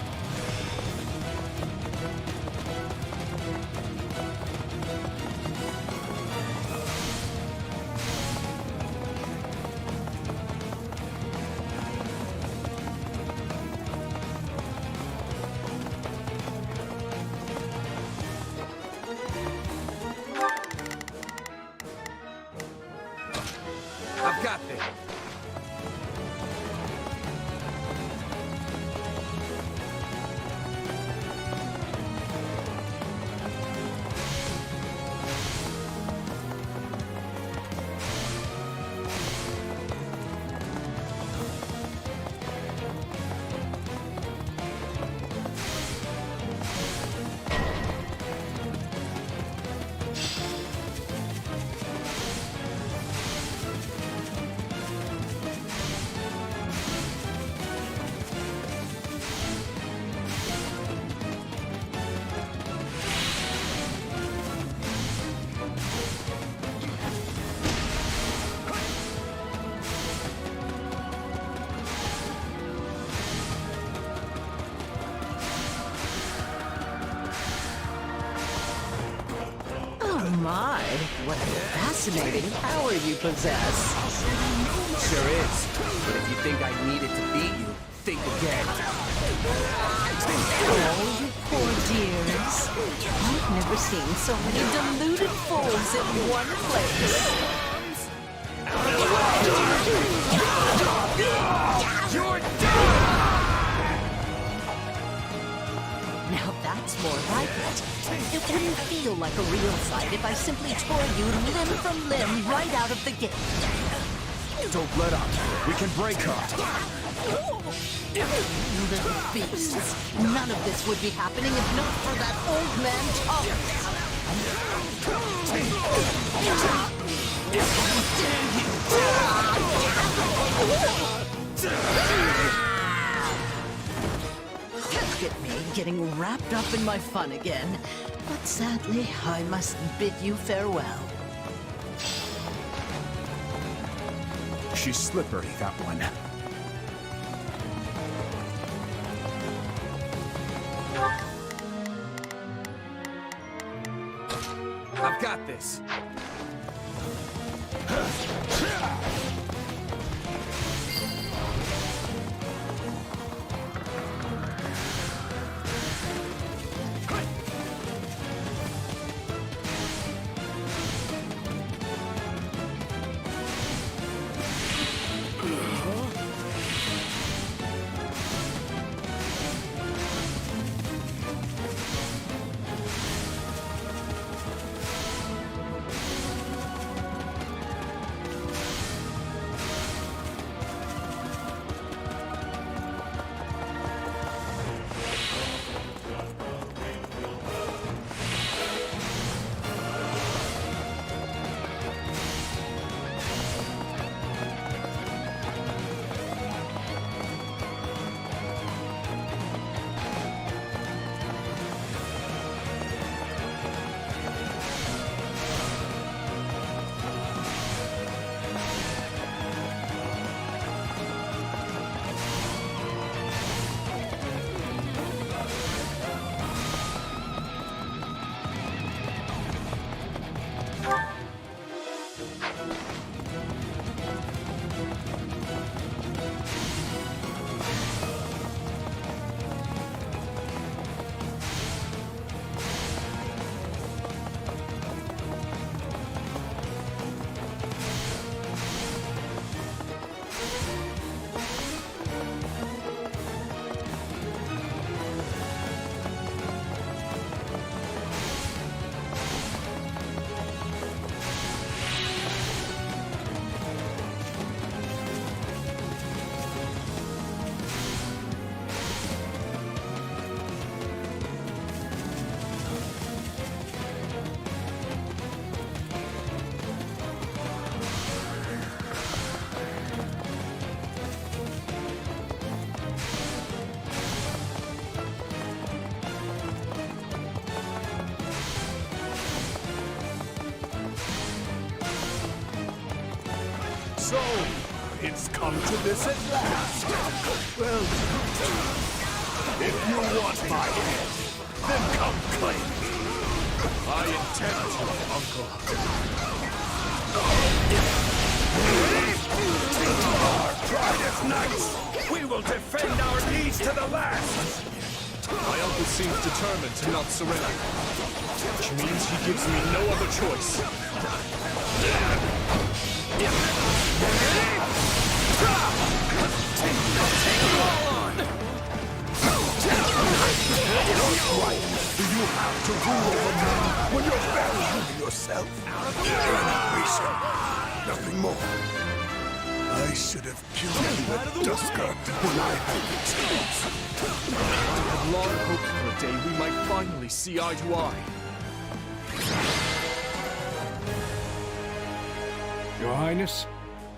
I've got this. My, what a fascinating power you possess. Sure is. But if you think I needed to beat you, think again. Oh, you poor dears. I've never seen so many deluded fools in one place. You're done! Now that's more like it. It wouldn't feel like a real fight if I simply tore you limb from limb right out of the gate. Don't let up. We can break her. You little beasts. None of this would be happening if not for that old man Thomas. Look at me getting wrapped up in my fun again. But sadly, I must bid you farewell. She's slippery, that one. I've got this. So, it's come to this at last. Well, if you want my head, then come claim it. I intend to, Uncle. Take our pride as knights. We will defend our deeds to the last. My uncle seems determined to not surrender, which means he gives me no other choice. Right. Do you have to rule over men when you're barely ruling yourself? You're an ambition. Nothing more. I should have killed you at Dusker when I had the chance. I had long hoped for a day we might finally see eye to eye. Your Highness,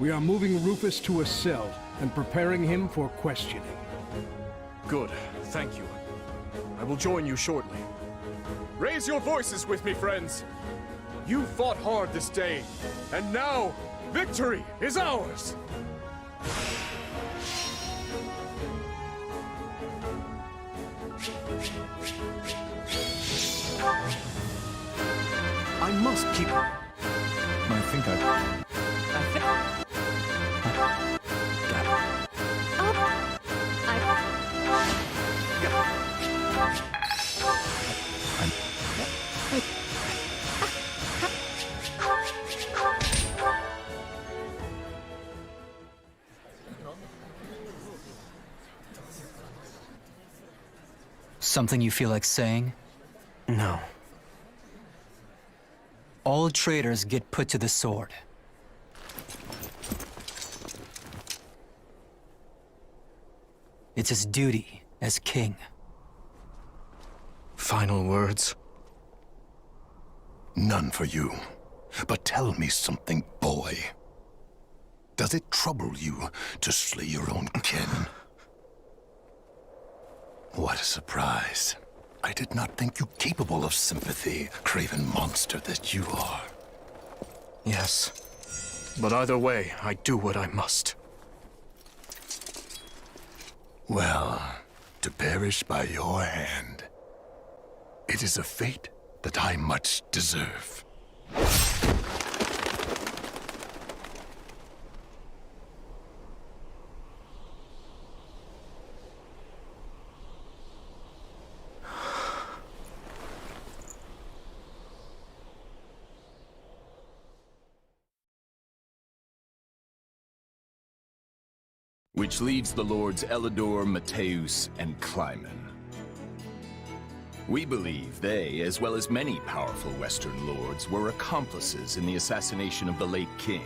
we are moving Rufus to a cell and preparing him for questioning. Good, thank you. I will join you shortly. Raise your voices with me, friends! You fought hard this day, and now, victory is ours! I must keep... I think I... Something you feel like saying? No. All traitors get put to the sword. It's his duty as king. Final words? None for you. But tell me something, boy. Does it trouble you to slay your own kin? What a surprise. I did not think you capable of sympathy, craven monster that you are. Yes. But either way, I do what I must. Well, to perish by your hand, it is a fate that I much deserve. Which leaves the Lords Elidor, Mateus, and Kleiman. We believe they, as well as many powerful Western lords, were accomplices in the assassination of the late king.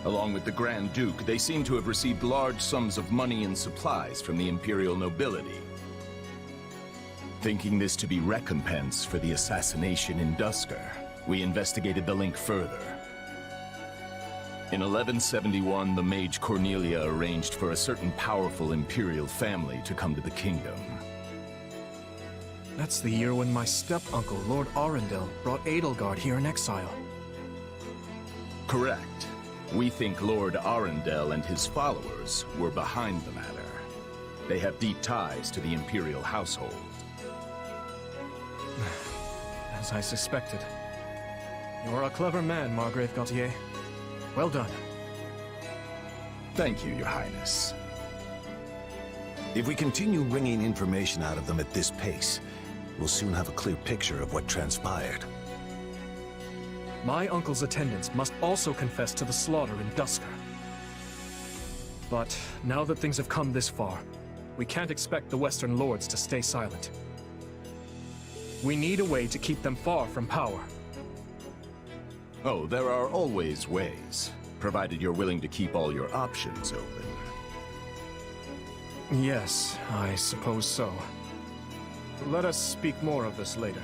Along with the Grand Duke, they seem to have received large sums of money and supplies from the imperial nobility. Thinking this to be recompense for the assassination in Dusker, we investigated the link further. In 1171, the mage Cornelia arranged for a certain powerful imperial family to come to the kingdom. That's the year when my step-uncle, Lord Arundel, brought Edelgard here in exile. Correct. We think Lord Arundel and his followers were behind the matter. They have deep ties to the imperial household. As I suspected. You're a clever man, Margrave Gautier. Well done. Thank you, Your Highness. If we continue wringing information out of them at this pace, we'll soon have a clear picture of what transpired. My uncle's attendants must also confess to the slaughter in Dusker. But now that things have come this far, we can't expect the Western Lords to stay silent. We need a way to keep them far from power. Oh, there are always ways, provided you're willing to keep all your options open. Yes, I suppose so. Let us speak more of this later.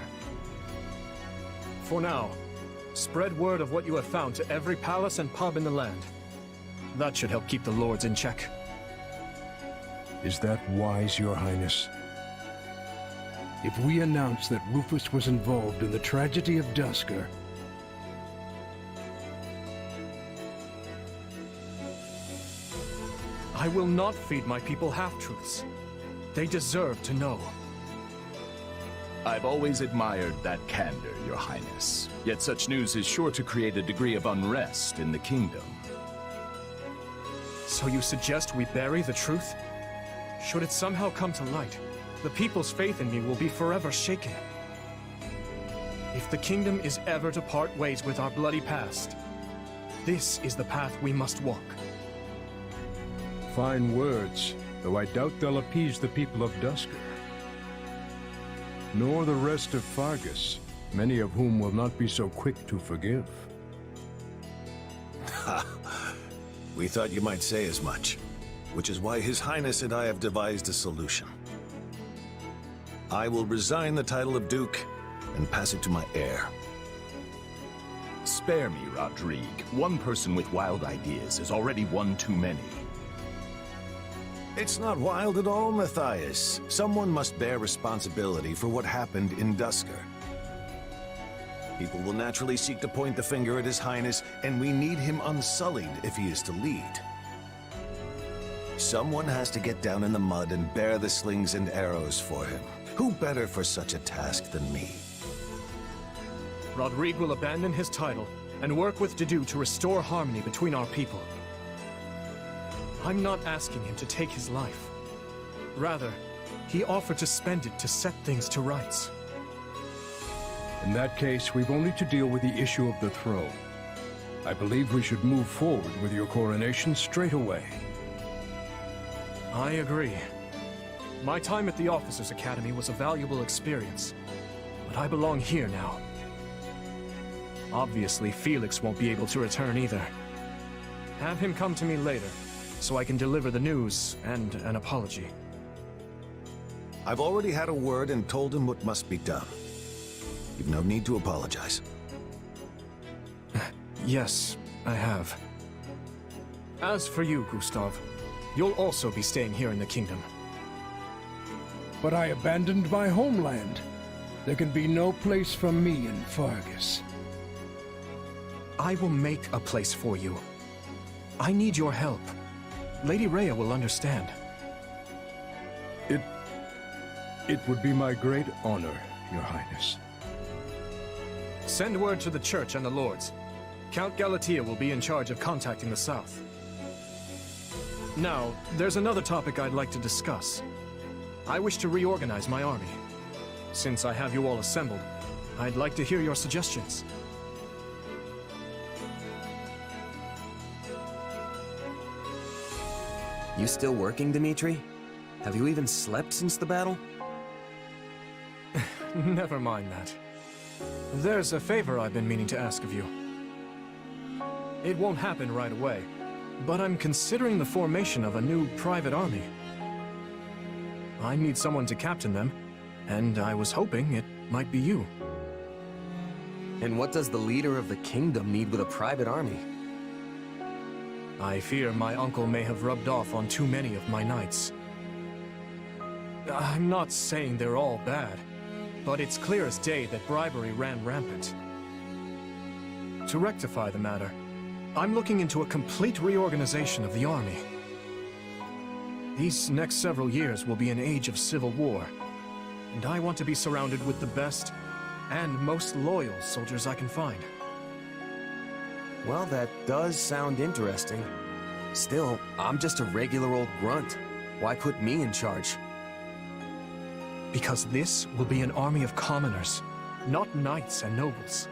For now, spread word of what you have found to every palace and pub in the land. That should help keep the lords in check. Is that wise, Your Highness? If we announce that Rufus was involved in the tragedy of Dusker, I will not feed my people half-truths. They deserve to know. I've always admired that candor, Your Highness. Yet such news is sure to create a degree of unrest in the kingdom. So you suggest we bury the truth? Should it somehow come to light, the people's faith in me will be forever shaken. If the kingdom is ever to part ways with our bloody past, this is the path we must walk. Fine words, though I doubt they'll appease the people of Duscur. Nor the rest of Fargus, many of whom will not be so quick to forgive. Ha! We thought you might say as much, which is why His Highness and I have devised a solution. I will resign the title of Duke and pass it to my heir. Spare me, Rodrigue. One person with wild ideas is already one too many. It's not wild at all, Matthias. Someone must bear responsibility for what happened in Duscur. People will naturally seek to point the finger at His Highness, and we need him unsullied if he is to lead. Someone has to get down in the mud and bear the slings and arrows for him. Who better for such a task than me? Rodrigue will abandon his title and work with Dedue to restore harmony between our people. I'm not asking him to take his life. Rather, he offered to spend it to set things to rights. In that case, we've only to deal with the issue of the throne. I believe we should move forward with your coronation straight away. I agree. My time at the Officers' Academy was a valuable experience, but I belong here now. Obviously, Felix won't be able to return either. Have him come to me later, so I can deliver the news and an apology. I've already had a word and told him what must be done. You've no need to apologize. Yes, I have. As for you, Gustav, you'll also be staying here in the kingdom. But I abandoned my homeland. There can be no place for me in Fargus. I will make a place for you. I need your help. Lady Rhea will understand. It would be my great honor, Your Highness. Send word to the Church and the Lords. Count Galatea will be in charge of contacting the South. Now, there's another topic I'd like to discuss. I wish to reorganize my army. Since I have you all assembled, I'd like to hear your suggestions. You still working, Dimitri? Have you even slept since the battle? Never mind that. There's a favor I've been meaning to ask of you. It won't happen right away, but I'm considering the formation of a new private army. I need someone to captain them, and I was hoping it might be you. And what does the leader of the kingdom need with a private army? I fear my uncle may have rubbed off on too many of my knights. I'm not saying they're all bad, but it's clear as day that bribery ran rampant. To rectify the matter, I'm looking into a complete reorganization of the army. These next several years will be an age of civil war, and I want to be surrounded with the best and most loyal soldiers I can find. Well, that does sound interesting. Still, I'm just a regular old grunt. Why put me in charge? Because this will be an army of commoners, not knights and nobles.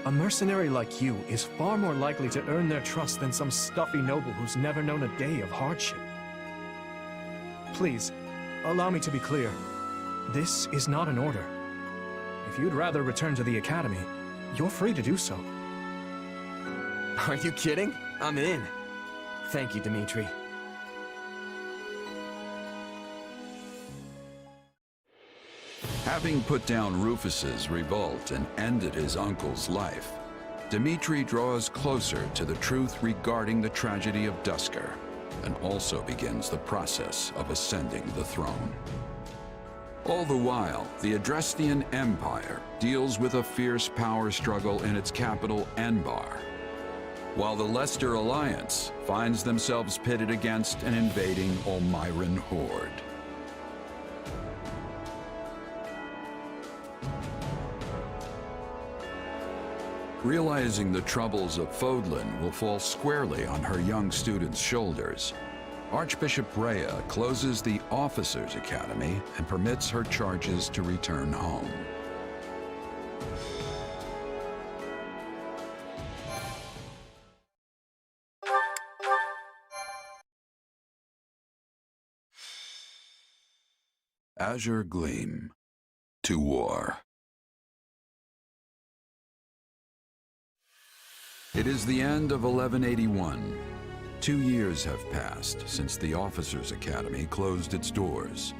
A mercenary like you is far more likely to earn their trust than some stuffy noble who's never known a day of hardship. Please, allow me to be clear. This is not an order. If you'd rather return to the academy, you're free to do so. Are you kidding? I'm in. Thank you, Dimitri. Having put down Rufus's revolt and ended his uncle's life, Dimitri draws closer to the truth regarding the tragedy of Duscur, and also begins the process of ascending the throne. All the while, the Adrestian Empire deals with a fierce power struggle in its capital, Enbar. while the Leicester Alliance finds themselves pitted against an invading Olmyran horde. Realizing the troubles of Fodlan will fall squarely on her young students' shoulders, Archbishop Rhea closes the Officers' Academy and permits her charges to return home. Azure Gleam. To war. It is the end of 1181. 2 years have passed since the Officers' Academy closed its doors.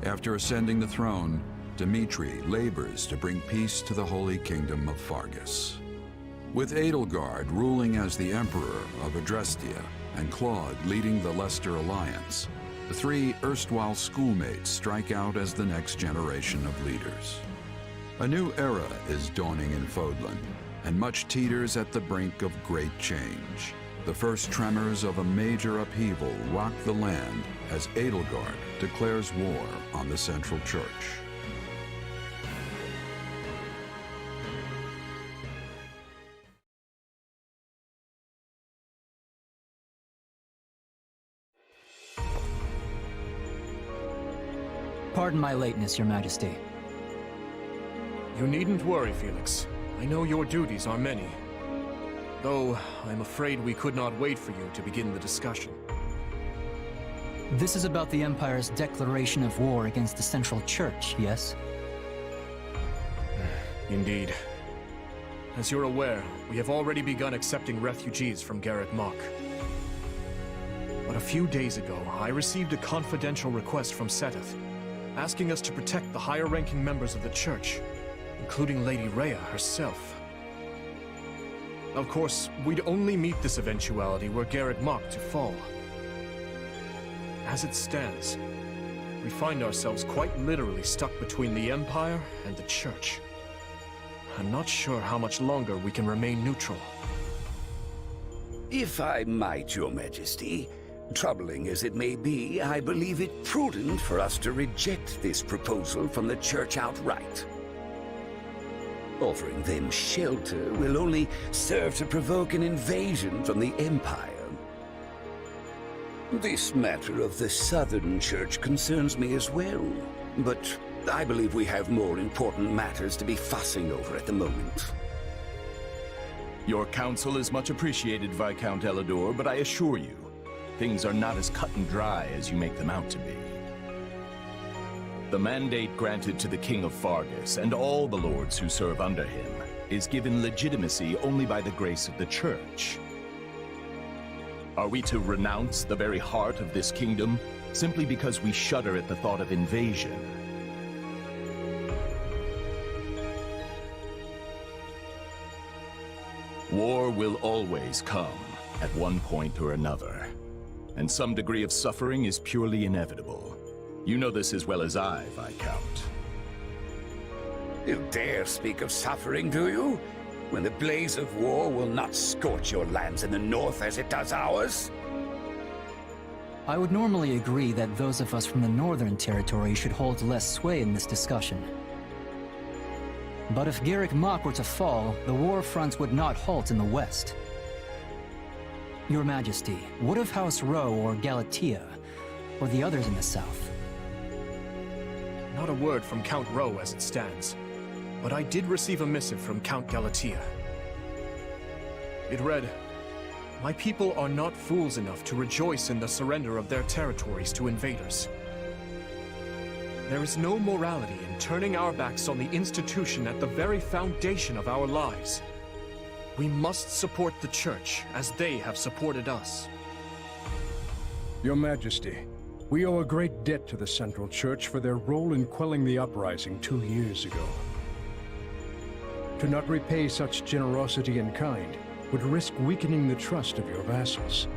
After ascending the throne, Dimitri labors to bring peace to the Holy Kingdom of Fargus. With Edelgard ruling as the Emperor of Adrestia and Claude leading the Leicester Alliance, the three erstwhile schoolmates strike out as the next generation of leaders. A new era is dawning in Fodlan, and much teeters at the brink of great change. The first tremors of a major upheaval rock the land as Edelgard declares war on the Central Church. Pardon my lateness, Your Majesty. You needn't worry, Felix. I know your duties are many. Though, I'm afraid we could not wait for you to begin the discussion. This is about the Empire's declaration of war against the Central Church, yes? Indeed. As you're aware, we have already begun accepting refugees from Garreg Mach. But a few days ago, I received a confidential request from Seteth, asking us to protect the higher-ranking members of the Church, including Lady Rhea herself. Of course, we'd only meet this eventuality were Garreg Mach to fall. As it stands, we find ourselves quite literally stuck between the Empire and the Church. I'm not sure how much longer we can remain neutral. If I might, Your Majesty, troubling as it may be, I believe it prudent for us to reject this proposal from the Church outright. Offering them shelter will only serve to provoke an invasion from the Empire. This matter of the Southern Church concerns me as well, but I believe we have more important matters to be fussing over at the moment. Your counsel is much appreciated, Viscount Elidor, but I assure you, things are not as cut and dry as you make them out to be. The mandate granted to the King of Fargus and all the lords who serve under him is given legitimacy only by the grace of the Church. Are we to renounce the very heart of this kingdom simply because we shudder at the thought of invasion? War will always come at one point or another, and some degree of suffering is purely inevitable. You know this as well as I, Viscount. You dare speak of suffering, do you? When the blaze of war will not scorch your lands in the north as it does ours? I would normally agree that those of us from the Northern Territory should hold less sway in this discussion. But if Garreg Mach were to fall, the war fronts would not halt in the west. Your Majesty, what of House Rowe or Galatea, or the others in the south? Not a word from Count Rowe as it stands, but I did receive a missive from Count Galatea. It read, "My people are not fools enough to rejoice in the surrender of their territories to invaders. There is no morality in turning our backs on the institution at the very foundation of our lives. We must support the Church as they have supported us." Your Majesty, we owe a great debt to the Central Church for their role in quelling the uprising 2 years ago. To not repay such generosity in kind would risk weakening the trust of your vassals.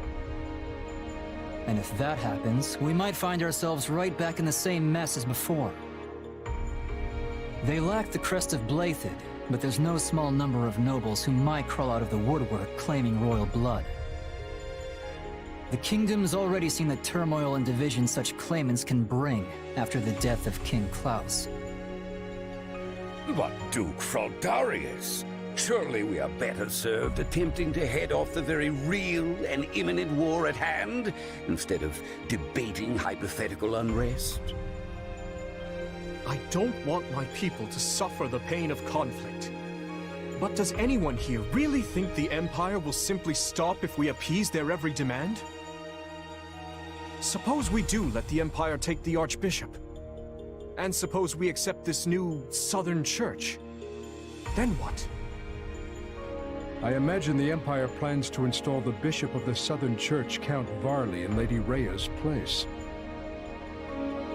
And if that happens, we might find ourselves right back in the same mess as before. They lack the crest of Blaidd, but there's no small number of nobles who might crawl out of the woodwork claiming royal blood. The kingdom's already seen the turmoil and division such claimants can bring after the death of King Klaus. But Duke Fraldarius, surely we are better served attempting to head off the very real and imminent war at hand, instead of debating hypothetical unrest. I don't want my people to suffer the pain of conflict. But does anyone here really think the Empire will simply stop if we appease their every demand? Suppose we do let the Empire take the Archbishop. And suppose we accept this new Southern Church. Then what? I imagine the Empire plans to install the Bishop of the Southern Church, Count Varley, in Lady Rhea's place.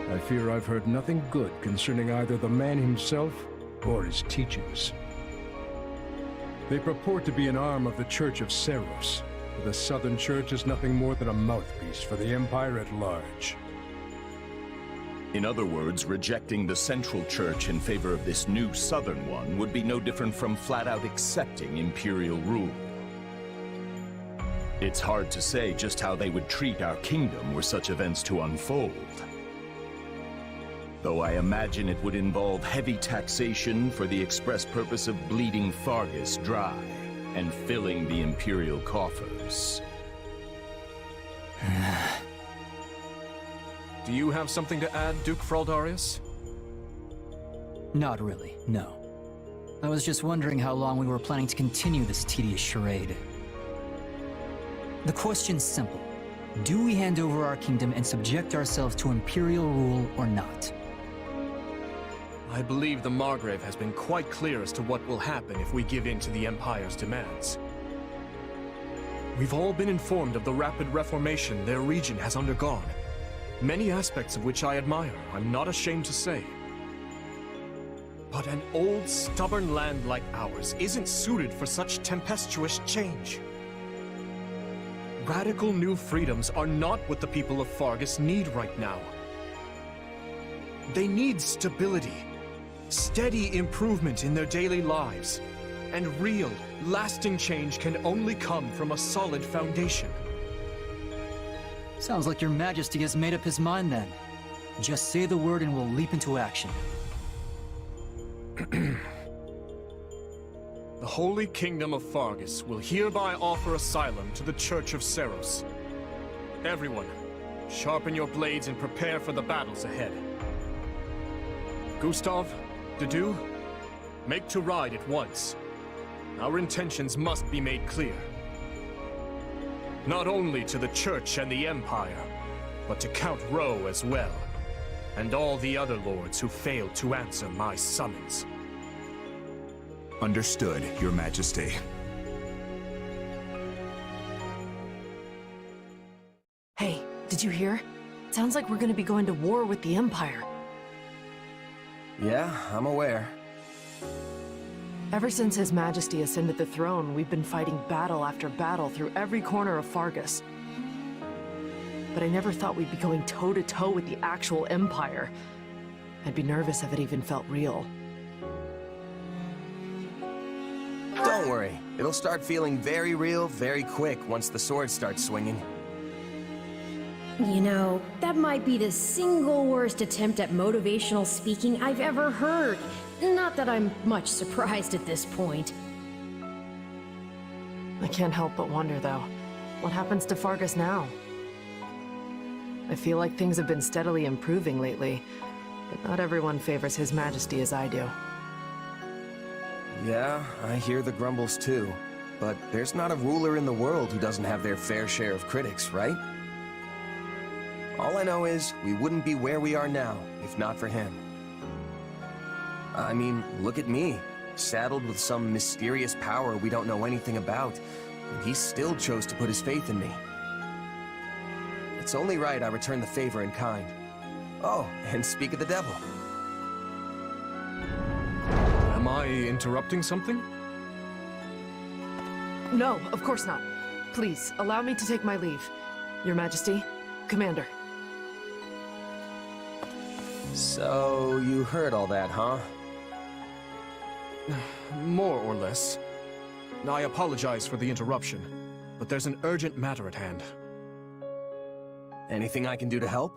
I fear I've heard nothing good concerning either the man himself or his teachings. They purport to be an arm of the Church of Seros. The Southern Church is nothing more than a mouthpiece for the Empire at large. In other words, rejecting the Central Church in favor of this new Southern one would be no different from flat-out accepting Imperial rule. It's hard to say just how they would treat our kingdom were such events to unfold. Though I imagine it would involve heavy taxation for the express purpose of bleeding Fargus dry and filling the Imperial coffers. Do you have something to add, Duke Fraldarius? Not really, no. I was just wondering how long we were planning to continue this tedious charade. The question's simple. Do we hand over our kingdom and subject ourselves to Imperial rule or not? I believe the Margrave has been quite clear as to what will happen if we give in to the Empire's demands. We've all been informed of the rapid reformation their region has undergone, many aspects of which I admire, I'm not ashamed to say. But an old, stubborn land like ours isn't suited for such tempestuous change. Radical new freedoms are not what the people of Fargus need right now. They need stability, steady improvement in their daily lives, and real, lasting change can only come from a solid foundation. Sounds like your Majesty has made up his mind then. Just say the word and we'll leap into action. The Holy Kingdom of Fargus will hereby offer asylum to the Church of Seros. Everyone, sharpen your blades and prepare for the battles ahead. Gustav, Dedu, make to ride at once. Our intentions must be made clear. Not only to the Church and the Empire, but to Count Rowe as well, and all the other lords who failed to answer my summons. Understood, Your Majesty. Hey, did you hear? Sounds like we're gonna be going to war with the Empire. Yeah, I'm aware. Ever since His Majesty ascended the throne, we've been fighting battle after battle through every corner of Fargus. But I never thought we'd be going toe-to-toe with the actual Empire. I'd be nervous if it even felt real. Don't worry, it'll start feeling very real very quick once the sword starts swinging. You know, that might be the single worst attempt at motivational speaking I've ever heard. Not that I'm much surprised at this point. I can't help but wonder, though. What happens to Fargus now? I feel like things have been steadily improving lately, but not everyone favors His Majesty as I do. Yeah, I hear the grumbles too. But there's not a ruler in the world who doesn't have their fair share of critics, right? All I know is, we wouldn't be where we are now, if not for him. I mean, look at me, saddled with some mysterious power we don't know anything about, and he still chose to put his faith in me. It's only right I return the favor in kind. Oh, and speak of the devil. Am I interrupting something? No, of course not. Please, allow me to take my leave. Your Majesty, Commander. So, you heard all that, huh? More or less. I apologize for the interruption, but there's an urgent matter at hand. Anything I can do to help?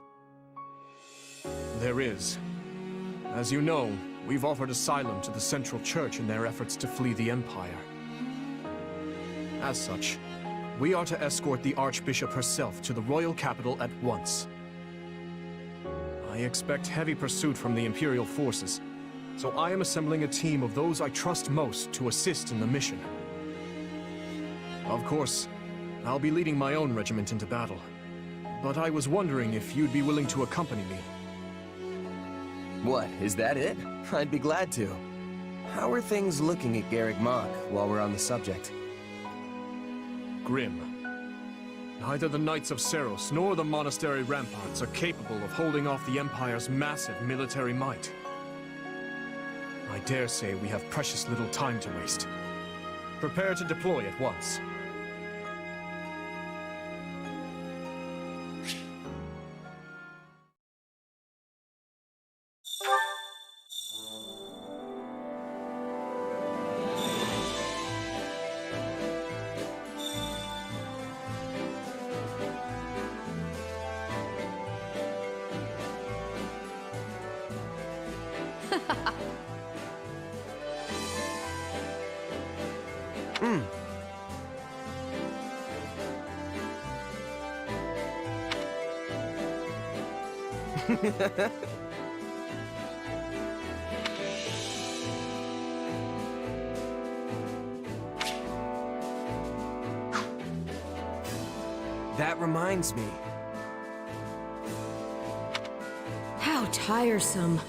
There is. As you know, we've offered asylum to the Central Church in their efforts to flee the Empire. As such, we are to escort the Archbishop herself to the royal capital at once. I expect heavy pursuit from the Imperial forces, so I am assembling a team of those I trust most to assist in the mission. Of course, I'll be leading my own regiment into battle, but I was wondering if you'd be willing to accompany me. What, is that it? I'd be glad to. How are things looking at Garreg Mach while we're on the subject? Grim. Neither the Knights of Seros nor the monastery ramparts are capable of holding off the Empire's massive military might. I dare say we have precious little time to waste. Prepare to deploy at once. That reminds me. How tiresome.